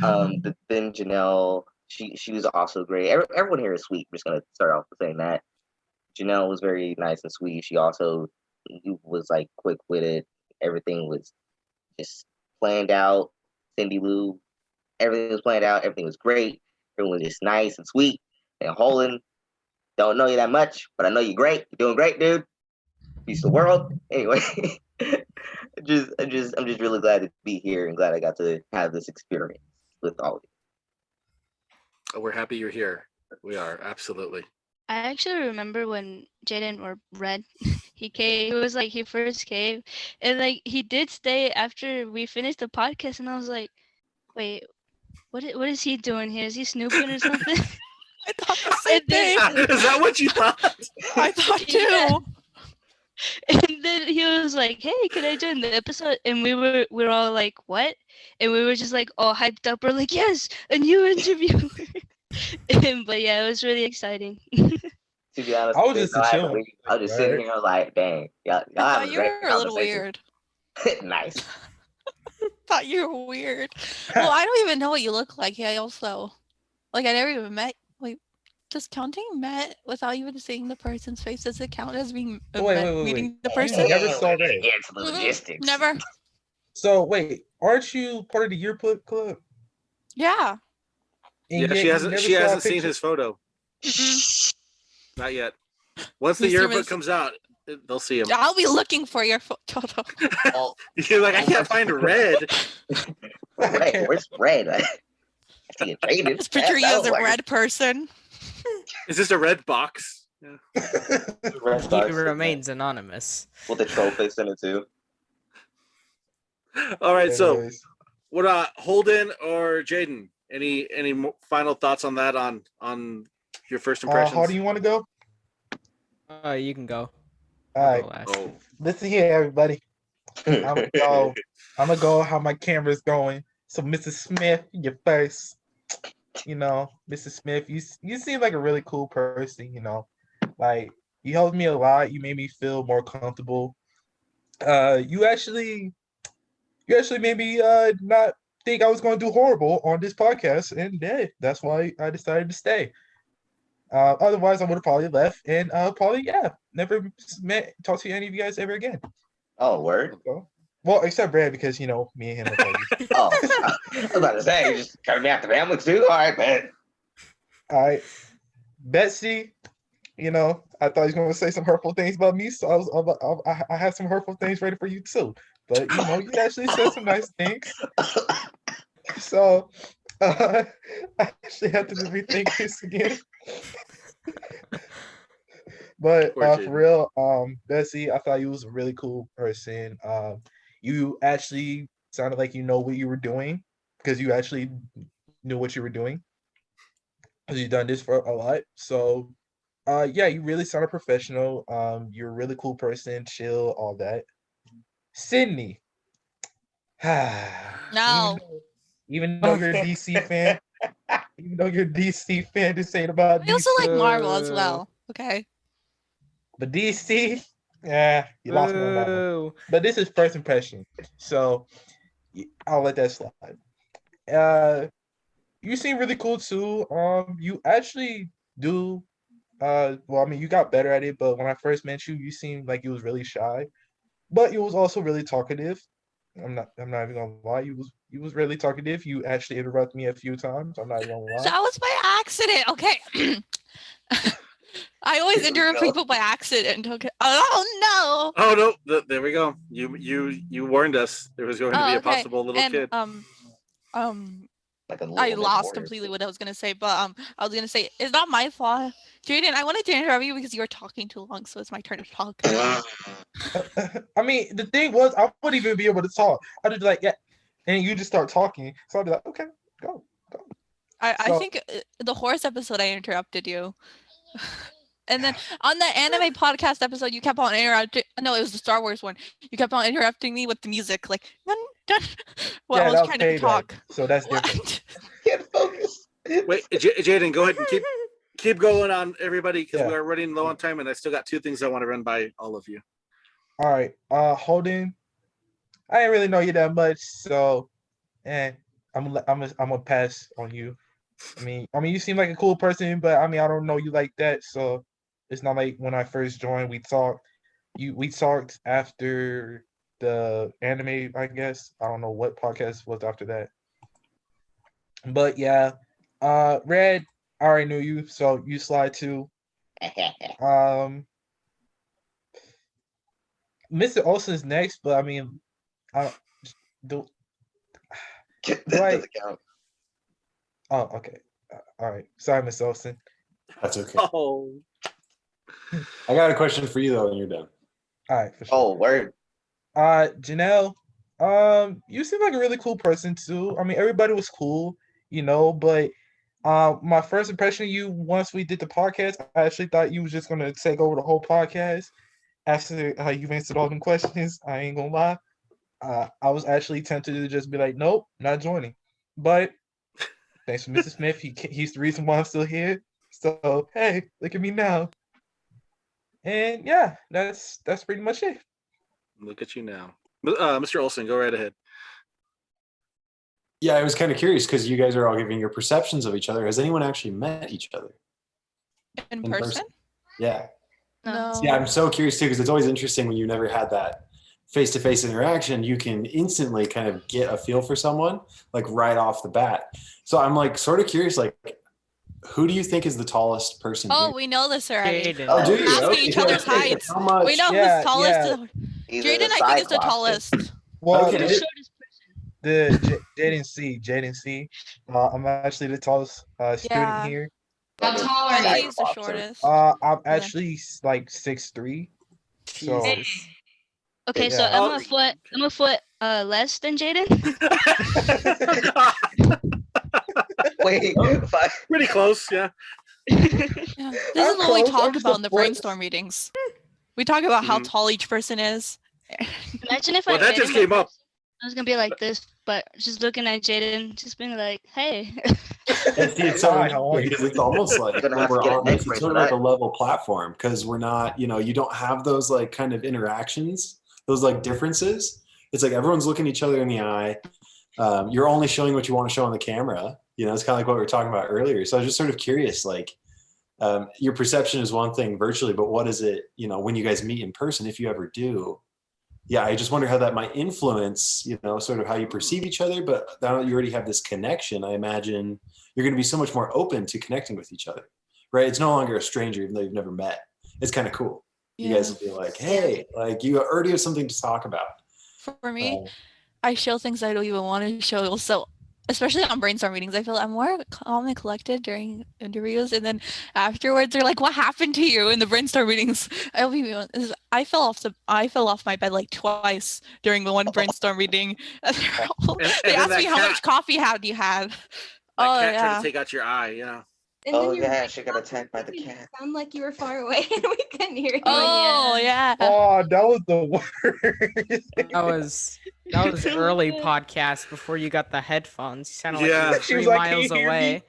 though. Then Janelle, she was also great. Everyone here is sweet. I'm just gonna start off with saying that. Janelle was very nice and sweet. She also was like quick-witted. Everything was just planned out. Cindy Lou, everything was planned out. Everything was great. Everyone was just nice and sweet. And Holden, don't know you that much, but I know you're great. You're doing great, dude. Peace to the world. Anyway, I'm just really glad to be here and glad I got to have this experience with all of you. We're happy you're here. We are, absolutely. I actually remember when Jaden or Red, he came, it was like he first came, and like he did stay after we finished the podcast, and I was like, wait, what is he doing here? Is he snooping or something? I thought the same thing. Is that what you thought? I thought too. Yeah. And then he was like, hey, can I join the episode? And we were all like, what? And we were just like all hyped up. We're like, yes, a new interview. But yeah, it was really exciting. To be honest, I was just chilling. I was just sitting here like, dang, y'all have a You great were a little conversation. weird. Nice. Thought you were weird. Well, I don't even know what you look like. I also, like, I never even met. Wait, does counting met without even seeing the person's face? Does it count as being meeting the person? I never saw that. It's logistics. Never. So wait, aren't you part of the yearbook club? Yeah. And Yeah, yet she you never saw a hasn't seen picture? his photo. Mm-mm. Not yet. Once the Mr. yearbook Miss- comes out, they'll see him. I'll be looking for your photo. Oh, You're like, I can't find Red. Red. Where's Red? I see it traded. Just picture you as a red person. Is this a red box? Red He Sox remains anonymous. with the troll face in it too. All right, so Anyways. what Holden or Jaden? Any final thoughts on that on your first impressions? How do you want to go? You can go. All I'll right. go last. Oh. Listen here, everybody. I'm gonna go how my camera's going. So, Mrs. Smith, you're first. You know, Mrs. Smith, you seem like a really cool person. You know, like you helped me a lot. You made me feel more comfortable. You actually made me not think I was going to do horrible on this podcast, and that's why I decided to stay. Otherwise, I would have probably left and probably never talked to any of you guys ever again. Oh, word. So, well, except Brad, because you know me and him are buddies. Oh, I was about to say, you just coming after family too. All right, man. All right, Betsy. You know, I thought he was going to say some hurtful things about me, so I have some hurtful things ready for you too. But you know, you actually said some nice things. So I actually have to rethink this again. But for real, Bessie, I thought you was a really cool person. You actually sounded like you know what you were doing because you actually knew what you were doing because you've done this for a lot. So, yeah, you really sounded professional. You're a really cool person, chill, all that. Sydney. No. Even though you're a DC fan, this ain't about I also DC. like Marvel as well. Okay. But DC, yeah, you lost me on that one. But this is first impression, so I'll let that slide. You seem really cool too. You actually do. Well, I mean, you got better at it, but when I first met you, you seemed like you was really shy, but you was also really talkative. I'm not even gonna lie. You was really talkative. You actually interrupted me a few times. I'm not even gonna lie. That was by accident. Okay. I always interrupt people by accident. Okay. Oh no. Oh no! There we go. You warned us there was going to be a possible little kid. Like I lost completely what I was gonna say, but I was gonna say it's not my fault. Jaden, I wanted to interrupt you because you were talking too long, so it's my turn to talk. I mean, the thing was, I wouldn't even be able to talk. I'd just be like, yeah, and you just start talking. So I'd be like, okay, go. I think the horse episode I interrupted you. And then on the anime podcast episode, you kept on interrupting. No, it was the Star Wars one. You kept on interrupting me with the music, like dun, dun, while I was trying to talk. So that's different. Can't focus. Wait, Jaden, go ahead and keep going on, everybody, because we are running low on time, and I still got two things I want to run by all of you. All right, Holden. I didn't really know you that much, so, I'm gonna pass on you. I mean, you seem like a cool person, but I mean, I don't know you like that, so it's not like when I first joined, we talked. We talked after the anime, I guess. I don't know what podcast was after that, but yeah, Red. I already knew you, so you slide too. Mr. Olson's next, but I mean, I don't. That doesn't count. Oh, okay. All right. Sorry, Miss Olson. That's okay. Oh. I got a question for you though, when you're done. All right, for sure. Oh, word. Janelle, you seem like a really cool person too. I mean, everybody was cool, you know, but my first impression of you once we did the podcast, I actually thought you was just gonna take over the whole podcast after you've answered all them questions. I ain't gonna lie. I was actually tempted to just be like, nope, not joining. But thanks to Mrs. Smith, he's the reason why I'm still here. So hey, look at me now. And yeah, that's pretty much it. Look at you now. Mr. Olson, go right ahead. Yeah, I was kind of curious because you guys are all giving your perceptions of each other. Has anyone actually met each other? In person? Yeah. No. Yeah, I'm so curious too because it's always interesting when you never had that face-to-face interaction. You can instantly kind of get a feel for someone like right off the bat. So I'm like sort of curious, like, who do you think is the tallest person? Oh, here? we know this already. Jaden. Oh, do you? Asking Okay. each other's heights. How much? We know Yeah, who's tallest. He's Jaden, a I think, is the cyclops. tallest. Well, Okay. Jaden C. I'm actually the tallest student Yeah. here. How tall are you? He's the shortest. I'm actually like 6'3". So Jesus. Okay, so Yeah. I'm a foot less than Jaden. Wait, Pretty close, yeah. Yeah. This is what we close. talk I'm just about a in the foot. brainstorm meetings. We talk about how Mhm. tall each person is. Imagine if Well, I that met just him in came up. person. I was gonna be like this, but just looking at Jaden, just being like, "Hey." And see, it's so Hi, how are interesting you? because it's almost like You're gonna when have to we're get a on, neck it's brace sort for of like a that. level platform because we're not, you don't have those like kind of interactions, those like differences. It's like everyone's looking each other in the eye. You're only showing what you want to show on the camera. It's kind of like what we were talking about earlier. So I was just sort of curious, like your perception is one thing virtually, but what is it, when you guys meet in person, if you ever do? Yeah, I just wonder how that might influence, sort of how you perceive each other. But now that you already have this connection, I imagine you're going to be so much more open to connecting with each other, right? It's no longer a stranger, even though you've never met. It's kind of cool. You guys will be like, hey, like you already have something to talk about. For me, I show things I don't even want to show. So, especially on brainstorm meetings, I feel I'm more calm and collected during interviews, and then afterwards, they're like, "What happened to you in the brainstorm meetings?" I fell off my bed like twice during the one brainstorm meeting. They asked me how much coffee do you have. That cat tried to take out your eye, yeah. And Oh then your yeah, mic she got attacked by the made it cat. sound like you were far away and we couldn't hear you. Oh yeah. Oh, that was the worst. That was early podcast before you got the headphones. You sounded like you Yeah. were She was 3 like, "Can you miles hear me?" away.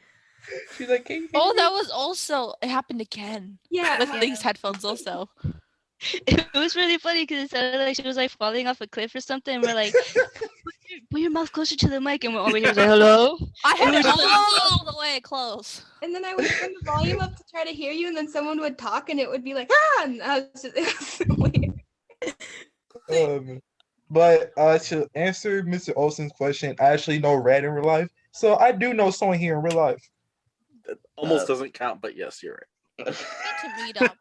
She's like, "Can you hear Oh, me?" that was also it happened again. Yeah. With these headphones also. It was really funny because it sounded like she was like falling off a cliff or something. And we're like, put your mouth closer to the mic, and we're over here like, hello. I had it was all the way close. And then I would turn the volume up to try to hear you, and then someone would talk, and it would be like, ah! And it was weird. But to answer Mr. Olson's question, I actually know Red in real life, so I do know someone here in real life. That almost doesn't count, but yes, you're right. To meet up.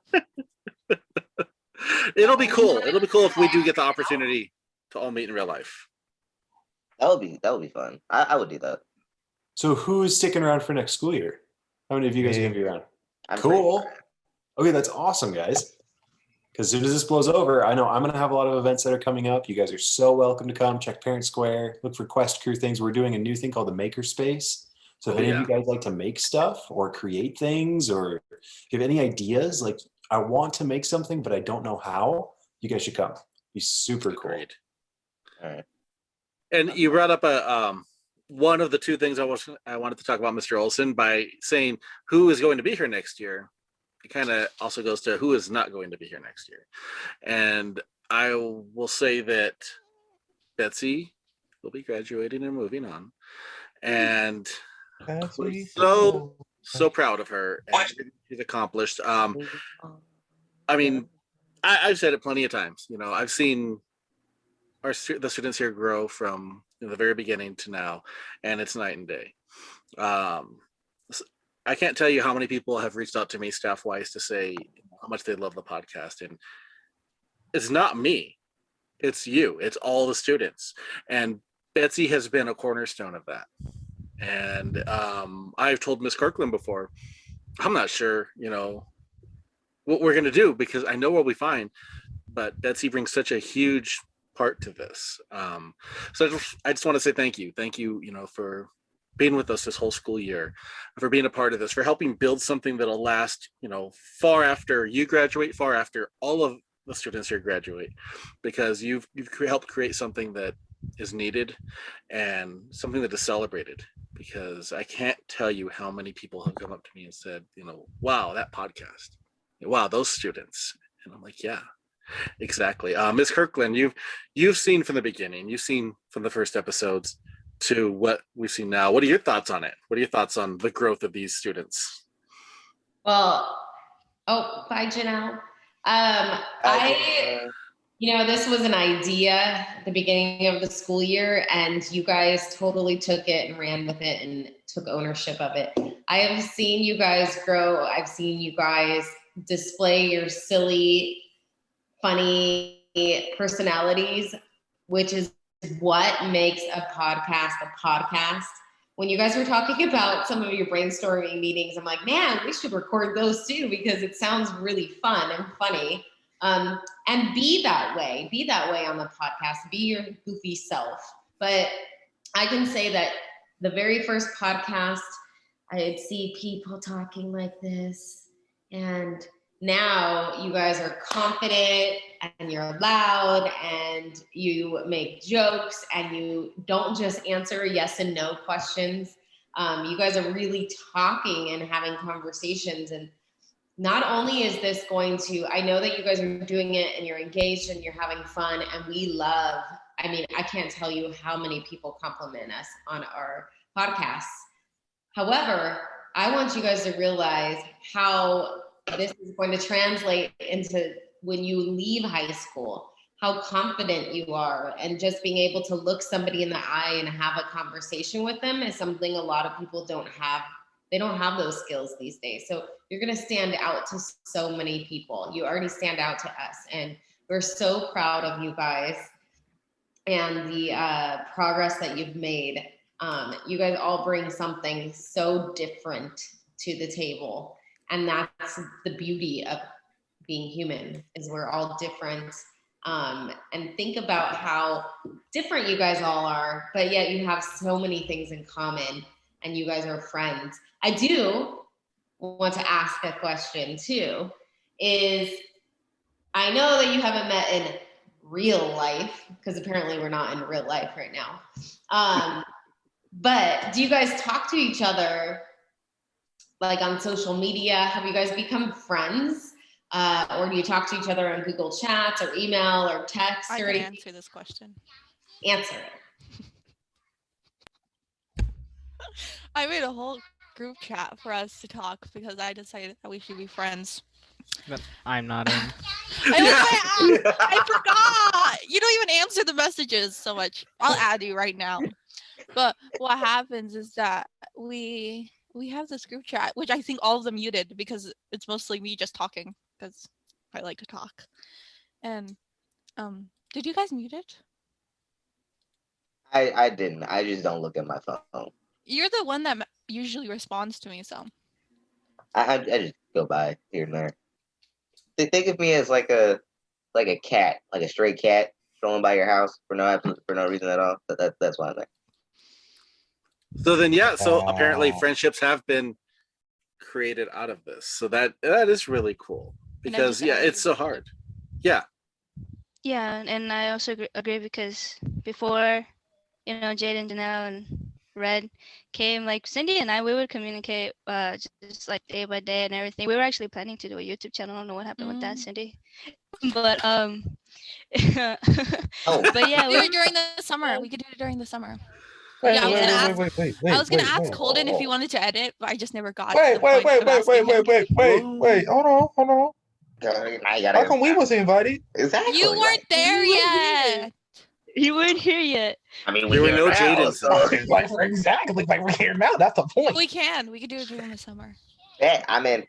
It'll be cool. It'll be cool if we do get the opportunity to all meet in real life. That would be fun. I would do that. So who's sticking around for next school year? How many of you guys are going to be around? I'm Cool. pretty sure. Okay, that's awesome, guys. Because as soon as this blows over, I know I'm going to have a lot of events that are coming up. You guys are so welcome to come. Check Parent Square. Look for Quest Crew things. We're doing a new thing called the Maker Space. So if any of you guys like to make stuff or create things, or if you have any ideas, like I want to make something, but I don't know how, you guys should come. It'd be super cool. Great. All right. And you brought up one of the two things I wanted to talk about, Mr. Olson, by saying who is going to be here next year. It kind of also goes to who is not going to be here next year. And I will say that Betsy will be graduating and moving on. And we're so proud of her and everything she's accomplished. I mean, I've said it plenty of times. I've seen the students here grow from the very beginning to now, and it's night and day. I can't tell you how many people have reached out to me staff-wise to say how much they love the podcast. And it's not me. It's you. It's all the students. And Betsy has been a cornerstone of that. And I've told Miss Kirkland before, I'm not sure, what we're going to do, because I know we'll be fine. But Betsy brings such a huge part to this. So I just want to say thank you. Thank you, for being with us this whole school year, for being a part of this, for helping build something that'll last, far after you graduate, far after all of the students here graduate, because you've helped create something that is needed and something that is celebrated. Because I can't tell you how many people have come up to me and said, wow, that podcast, wow, those students. And I'm like, yeah, exactly. Ms. Kirkland, you've seen from the beginning, you've seen from the first episodes to what we've seen now. What are your thoughts on it? What are your thoughts on the growth of these students? Well, bye, Janelle. This was an idea at the beginning of the school year, and you guys totally took it and ran with it and took ownership of it. I have seen you guys grow. I've seen you guys display your silly, funny personalities, which is what makes a podcast a podcast. when you guys were talking about some of your brainstorming meetings, I'm like, man, we should record those too, because it sounds really fun and funny. And be that way on the podcast, be your goofy self. But I can say that the very first podcast, I'd see people talking like this, and now you guys are confident and you're loud and you make jokes and you don't just answer yes and no questions. You guys are really talking and having conversations. And not only is this going to, I know that you guys are doing it and you're engaged and you're having fun, and we love, I mean, I can't tell you how many people compliment us on our podcasts. However, I want you guys to realize how this is going to translate into when you leave high school, how confident you are, and just being able to look somebody in the eye and have a conversation with them is something a lot of people don't have. They don't have those skills these days. So you're going to stand out to so many people. You already stand out to us, and we're so proud of you guys and the progress that you've made. You guys all bring something so different to the table. And that's the beauty of being human, is we're all different. And think about how different you guys all are, but yet you have so many things in common, and you guys are friends. I do want to ask a question too, is I know that you haven't met in real life, because apparently we're not in real life right now. But do you guys talk to each other like on social media? Have you guys become friends? Or do you talk to each other on Google Chats or email or text or anything? I can answer this question. Answer it. I made a whole group chat for us to talk because I decided that we should be friends. But I'm not in. I forgot. You don't even answer the messages so much. I'll add you right now. But what happens is that we have this group chat, which I think all of them muted because it's mostly me just talking because I like to talk. And did you guys mute it? I didn't. I just don't look at my phone. You're the one that usually responds to me, so. I just go by here and there. They think of me as like a cat, like a stray cat strolling by your house for no reason at all. That's why I'm there. So then, yeah. So apparently, friendships have been created out of this. So that is really cool, because it's so hard. Yeah. Yeah, and I also agree because before, Jaden, Janelle, and Red came, like Cindy and I, we would communicate just like day by day and everything. We were actually planning to do a YouTube channel. I don't know what happened with that, Cindy. But but yeah, do it during the summer. We could do it during the summer. Wait, Yeah, I was gonna ask wait. Holden if he wanted to edit, but I just never got. Wait. Hold on. How come we wasn't invited? Exactly. You weren't there yet. You weren't here yet. I mean, There were no Jadens. So. Exactly. Like we're here now. That's the point. We could do it during the summer. Yeah, I'm in.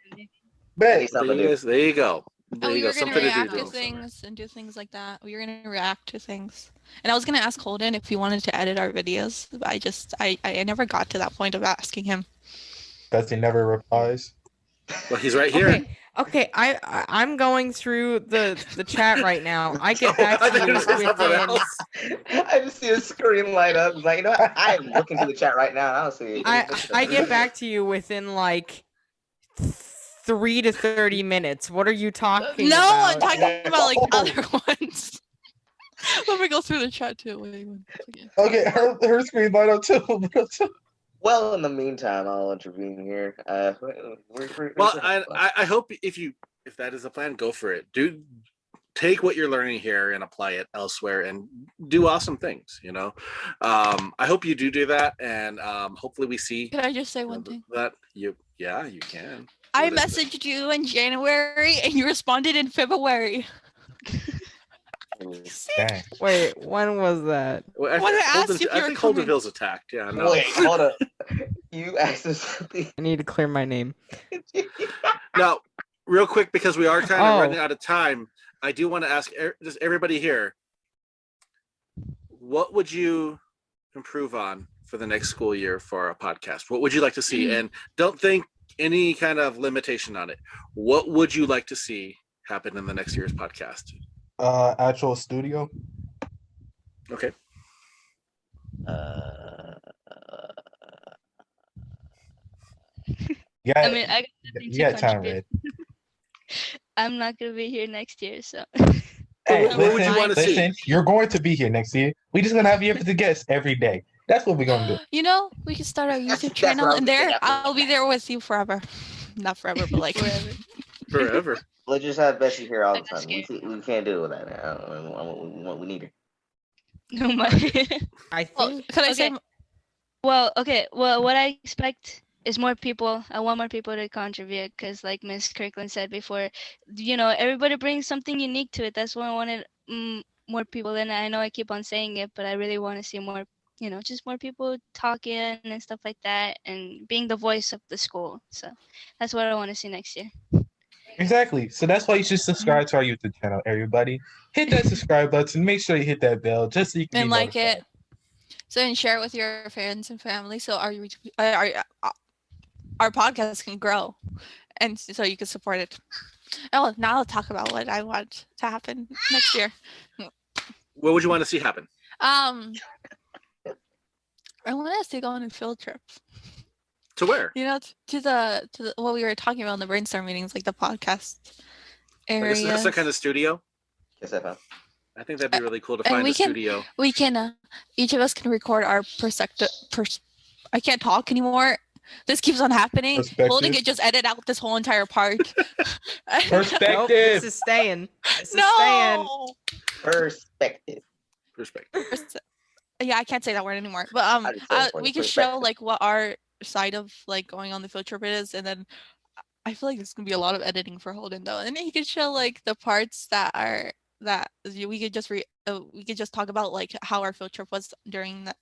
Bet. There you go. There And we you go. were gonna Something to react do. to things and do things like that. We were gonna react to things, and I was gonna ask Holden if he wanted to edit our videos. But I never got to that point of asking him. Betsy never replies. Well, he's right here. Okay, I'm going through the chat right now. I get back to you within. I just see a screen light up. Like, what? I am looking through the chat right now, and I don't see. I get back to you within like 3 to 30 minutes. What are you talking No, about? I'm talking about like other ones. Let me go through the chat too. Wait, Okay, her screen light up too. Well, in the meantime, I'll intervene here. Well, I hope if that is the plan, go for it. Take what you're learning here and apply it elsewhere and do awesome things. I hope you do that, and hopefully we see. Can I just say one thing? That you can. I messaged you in January and you responded in February. Dang. Wait, when was that? Well, I think Holdenville's attacked. Yeah. No. Wait, hold up. You asked us something. I need to clear my name. Now, real quick, because we are kind of running out of time, I do want to ask just everybody here, what would you improve on for the next school year for our podcast? What would you like to see? And don't think any kind of limitation on it. What would you like to see happen in the next year's podcast? Actual studio. Okay. Yeah, I mean, I got nothing to time, contribute. Red. I'm not gonna be here next year, so. Hey, what would you want to see? You're going to be here next year. We just gonna have you as a guest every day. That's what we're gonna do. You know, we can start our YouTube channel, and there I'll be there with you forever. Not forever, but like Forever. Forever. Let's just have Bessie here all the I got time. We can't do it without that. We need her. No, my. I Well, think can I say? Okay. Well, what I expect is more people. I want more people to contribute because, like Miss Kirkland said before, everybody brings something unique to it. That's why I wanted more people. And I know I keep on saying it, but I really want to see more, just more people talking and stuff like that and being the voice of the school. So that's what I want to see next year. Exactly. So that's why you should subscribe to our YouTube channel, everybody. Hit that subscribe button. Make sure you hit that bell just so you can And be like notified. it. So and share it with your friends and family, so our podcast can grow, and so you can support it. Oh, now I'll talk about what I want to happen next year. What would you want to see happen? I want us to go on a field trip. To where? To the what we were talking about in the brainstorm meetings, like the podcast area. Like that's the kind of studio. Yes, I have. I think that'd be really cool to and find we a can- studio. We can each of us can record our perspective. I can't talk anymore. This keeps on happening. Perspective. Holding it, just edit out this whole entire part. Perspective. nope, this is staying. This is staying. No. Perspective. Yeah, I can't say that word anymore. But I just said it for we the can show perspective. like what our side of like going on the field trip is, and then I feel like there's gonna be a lot of editing for Holden though, and he could show like the parts we could just talk about like how our field trip was during the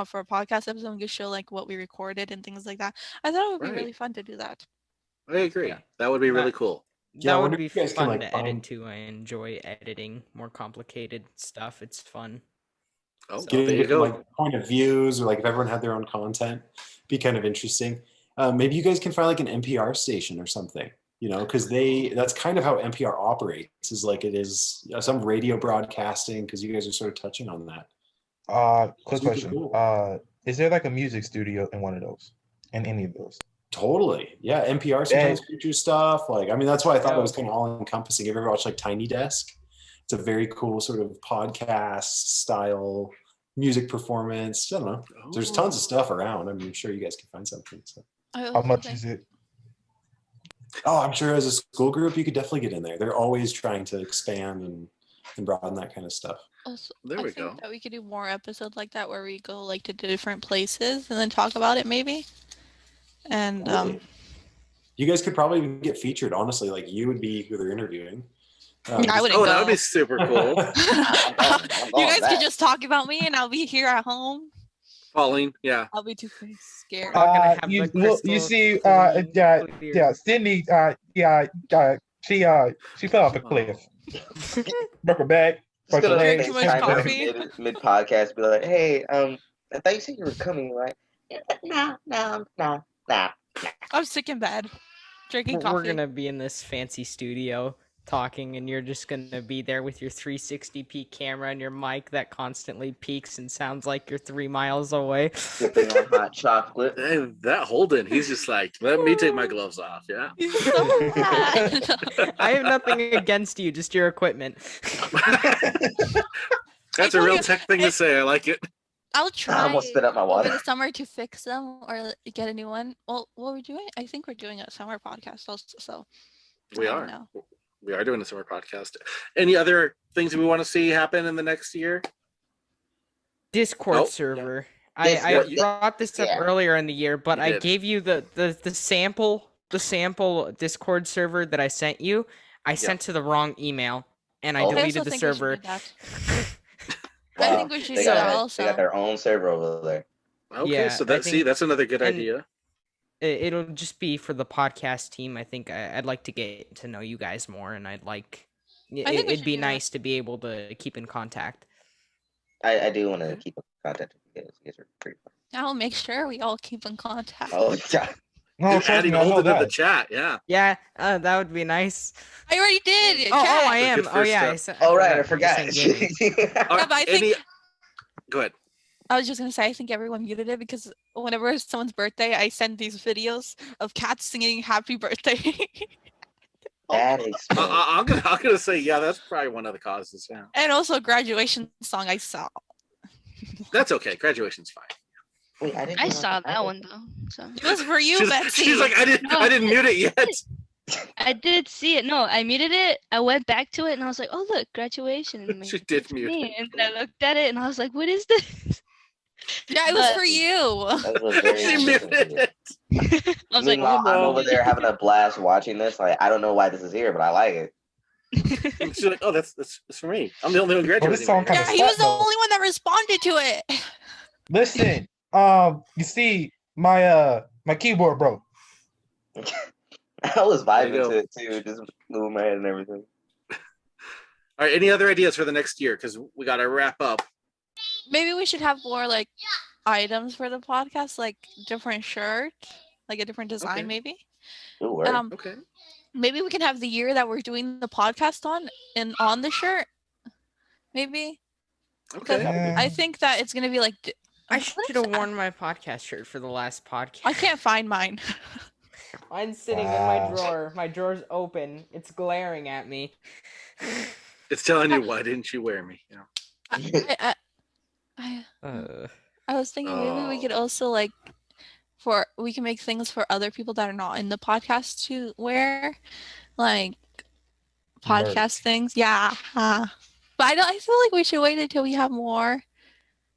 for a podcast episode. We could show like what we recorded and things like that. I thought it would be Right. really fun to do that. I agree. Yeah. That would be really cool. Yeah, I That wonder would be if you guys can, fun like, to find- edit too. I enjoy editing more complicated stuff. It's fun. Oh, Getting there you different go. like point of views, or like if everyone had their own content, be kind of interesting. Maybe you guys can find like an NPR station or something, because that's kind of how NPR operates, is like it is some radio broadcasting, because you guys are sort of touching on that. Quick Super question. cool. Is there like a music studio in one of those? In any of those? Totally. Yeah. NPR sometimes features stuff. That's why I thought it was kind of all encompassing. Have you ever watched like Tiny Desk? It's a very cool sort of podcast style music performance. I don't know. There's tons of stuff around. I'm sure you guys can find something. So. How much is it? Oh, I'm sure as a school group, you could definitely get in there. They're always trying to expand and broaden that kind of stuff. Also, There I we think go. that we could do more episodes like that where we go like to different places and then talk about it maybe. And Totally. You guys could probably even get featured, honestly. Like you would be who they're interviewing. I wouldn't Oh, go. that would be super cool. You guys could just talk about me and I'll be here at home. Pauline, yeah. I'll be too scared. Not gonna have You the crystal see, clear. Sydney, she fell off a cliff. Broke her back. Broke her Still legs. Too much coffee. Mid podcast, be like, hey, I thought you said you were coming, right? No. I'm sick in bed. Drinking We're coffee. gonna be in this fancy studio talking, and you're just gonna be there with your 360p camera and your mic that constantly peaks and sounds like you're 3 miles away. Sipping on hot chocolate. And that Holden, he's just like, let me take my gloves off. Yeah. He's so bad. I have nothing against you, just your equipment. That's a real tech thing to say. I like it. I'll I try almost spit out my over water. the summer to fix them or get a new one. Well, what we're doing, I think we're doing a summer podcast also. So We I don't are. know. We are doing a summer podcast. Any other things we want to see happen in the next year? Discord Nope. server. Discord, I brought this up yeah. earlier in the year, but You I did. gave you the sample Discord server that I sent you. I sent to the wrong email, and I Oh. I deleted also the think we should server. do that. I think we should They do that got also. their own server over there. Okay, Yeah, so I think- that's another good and- idea. It'll just be for the podcast team. I think I'd like to get to know you guys more, and I'd like think we it'd should be do that. nice to be able to keep in contact. I do want to keep in contact with You guys are pretty fun. I'll make sure we all keep in contact. Oh, yeah. No, Dude, trust adding me, I know Olden to the that. chat, yeah. Yeah, that would be nice. I already did. Oh, chat. I am. Good Oh first yeah. step. Oh, right. I I forgot. sent Jamie. All Yeah, but I think- any... Go ahead. I was just gonna say I think everyone muted it because whenever it's someone's birthday, I send these videos of cats singing "Happy Birthday." That explains. I'm gonna say, yeah, that's probably one of the causes. Yeah, And also a graduation song I saw. that's okay. Graduation's fine. Wait, I didn't. I know saw that that one though. So It was for you, Betsy. She's like, I didn't mute it yet. I did see it. No, I muted it. I went back to it and I was like, oh look, graduation. She did mute me. it. And then I looked at it and I was like, what is this? Yeah, it was But- for you. That was very She interesting muted to me. it. I was like, Meanwhile, oh I'm no. over there having a blast watching this. Like, I don't know why this is here, but I like it. She's like, oh, that's for me. I'm the only one Oh, graduating. this song right kinda Yeah, he was the slap, though. only one that responded to it. Listen, you see, my keyboard broke. I was There you vibing go. to it too, just moving my head and everything. All right. Any other ideas for the next year? Because we got to wrap up. Maybe we should have more like items for the podcast, like different shirt, like a different design, Okay. maybe. Ooh, word. Okay. Maybe we can have the year that we're doing the podcast on the shirt. Maybe. Okay. Yeah. I think that it's gonna be like I should have worn my podcast shirt for the last podcast. I can't find mine. Mine's sitting in Wow. my drawer. My drawer's open. It's glaring at me. It's telling you, why didn't you wear me? You know? I was thinking maybe we could Oh. also like we can make things for other people that are not in the podcast to wear, like podcast Merch. things. Yeah. But I feel like we should wait until we have more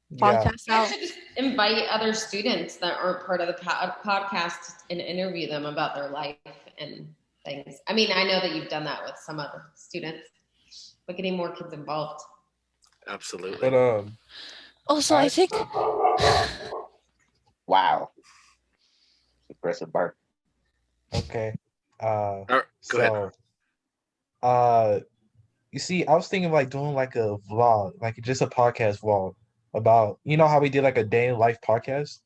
Yeah. podcasts I out. should just invite other students that aren't part of the podcast and interview them about their life and things. I mean, I know that you've done that with some other students, but getting more kids involved. Absolutely. But Also, I think Wow. Aggressive bark. okay. All right, go ahead. So, you see, I was thinking of like doing like a vlog, like just a podcast vlog about, you know how we did like a day in life podcast?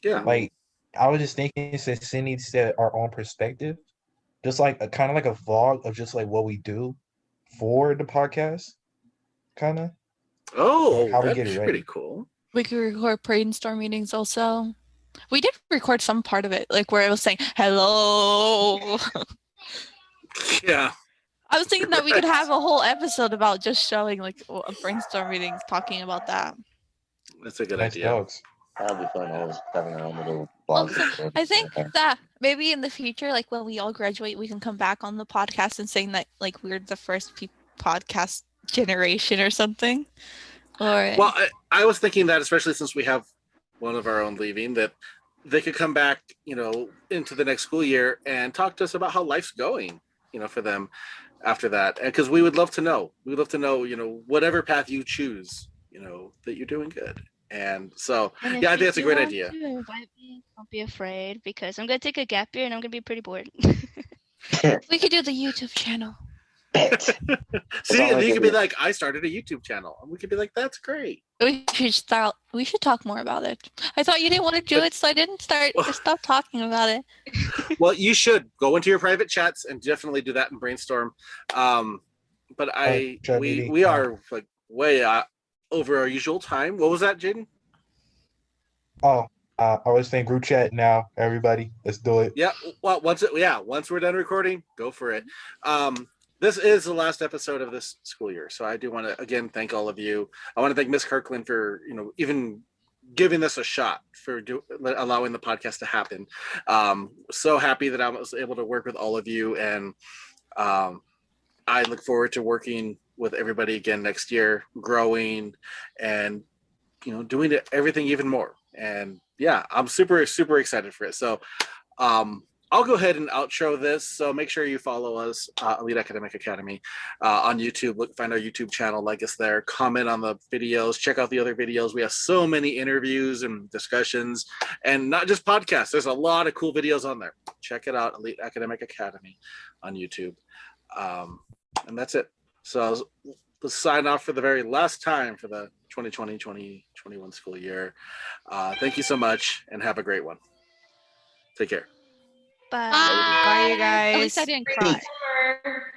Yeah. Like, I was just thinking since Cindy said our own perspective, just like a kind of like a vlog of just like what we do for the podcast, kind of. Oh, How we that'd get it be ready. pretty cool. we could record brainstorm meetings also. We did record some part of it, like where it was saying hello. Yeah. I was thinking that we could have a whole episode about just showing like a brainstorm meetings, talking about that. That's a good Nice idea. dogs. That'll be fun. Always having our own little blog. Also, I think that maybe in the future, like when we all graduate, we can come back on the podcast and saying that like we're the first podcast generation or something. Or Well, I was thinking that, especially since we have one of our own leaving, that they could come back, you know, into the next school year and talk to us about how life's going, you know, for them after that. Because we would love to know. We would love to know, you know, whatever path you choose, you know, that you're doing good. And so, And if yeah, I you think that's a do great want idea. to invite me, don't be afraid because I'm gonna take a gap year and I'm gonna be pretty bored. we could do the YouTube channel. See, and you could be like, I started a YouTube channel. And we could be like, that's great. We should talk more about it. I thought you didn't want to do it, so I didn't stop talking about it. Well, you should go into your private chats and definitely do that and brainstorm. But chat we meeting. are like way over our usual time. What was that, Jaden? Oh, I was saying group chat now, everybody. Let's do it. Yeah. Well, once we're done recording, go for it. This is the last episode of this school year, so I do want to again thank all of you. I want to thank Miss Kirkland for even giving this a shot, for allowing the podcast to happen. So happy that I was able to work with all of you, and I look forward to working with everybody again next year, growing and doing everything even more. And yeah, I'm super excited for it. So I'll go ahead and outro this. So make sure you follow us, Elite Academic Academy, on YouTube. Find our YouTube channel, like us there, comment on the videos, check out the other videos. We have so many interviews and discussions, and not just podcasts. There's a lot of cool videos on there. Check it out, Elite Academic Academy on YouTube. And that's it. So sign off for the very last time for the 2020-2021 school year. Thank you so much, and have a great one. Take care. Bye. Bye, you At least I guys. didn't cry. Summer.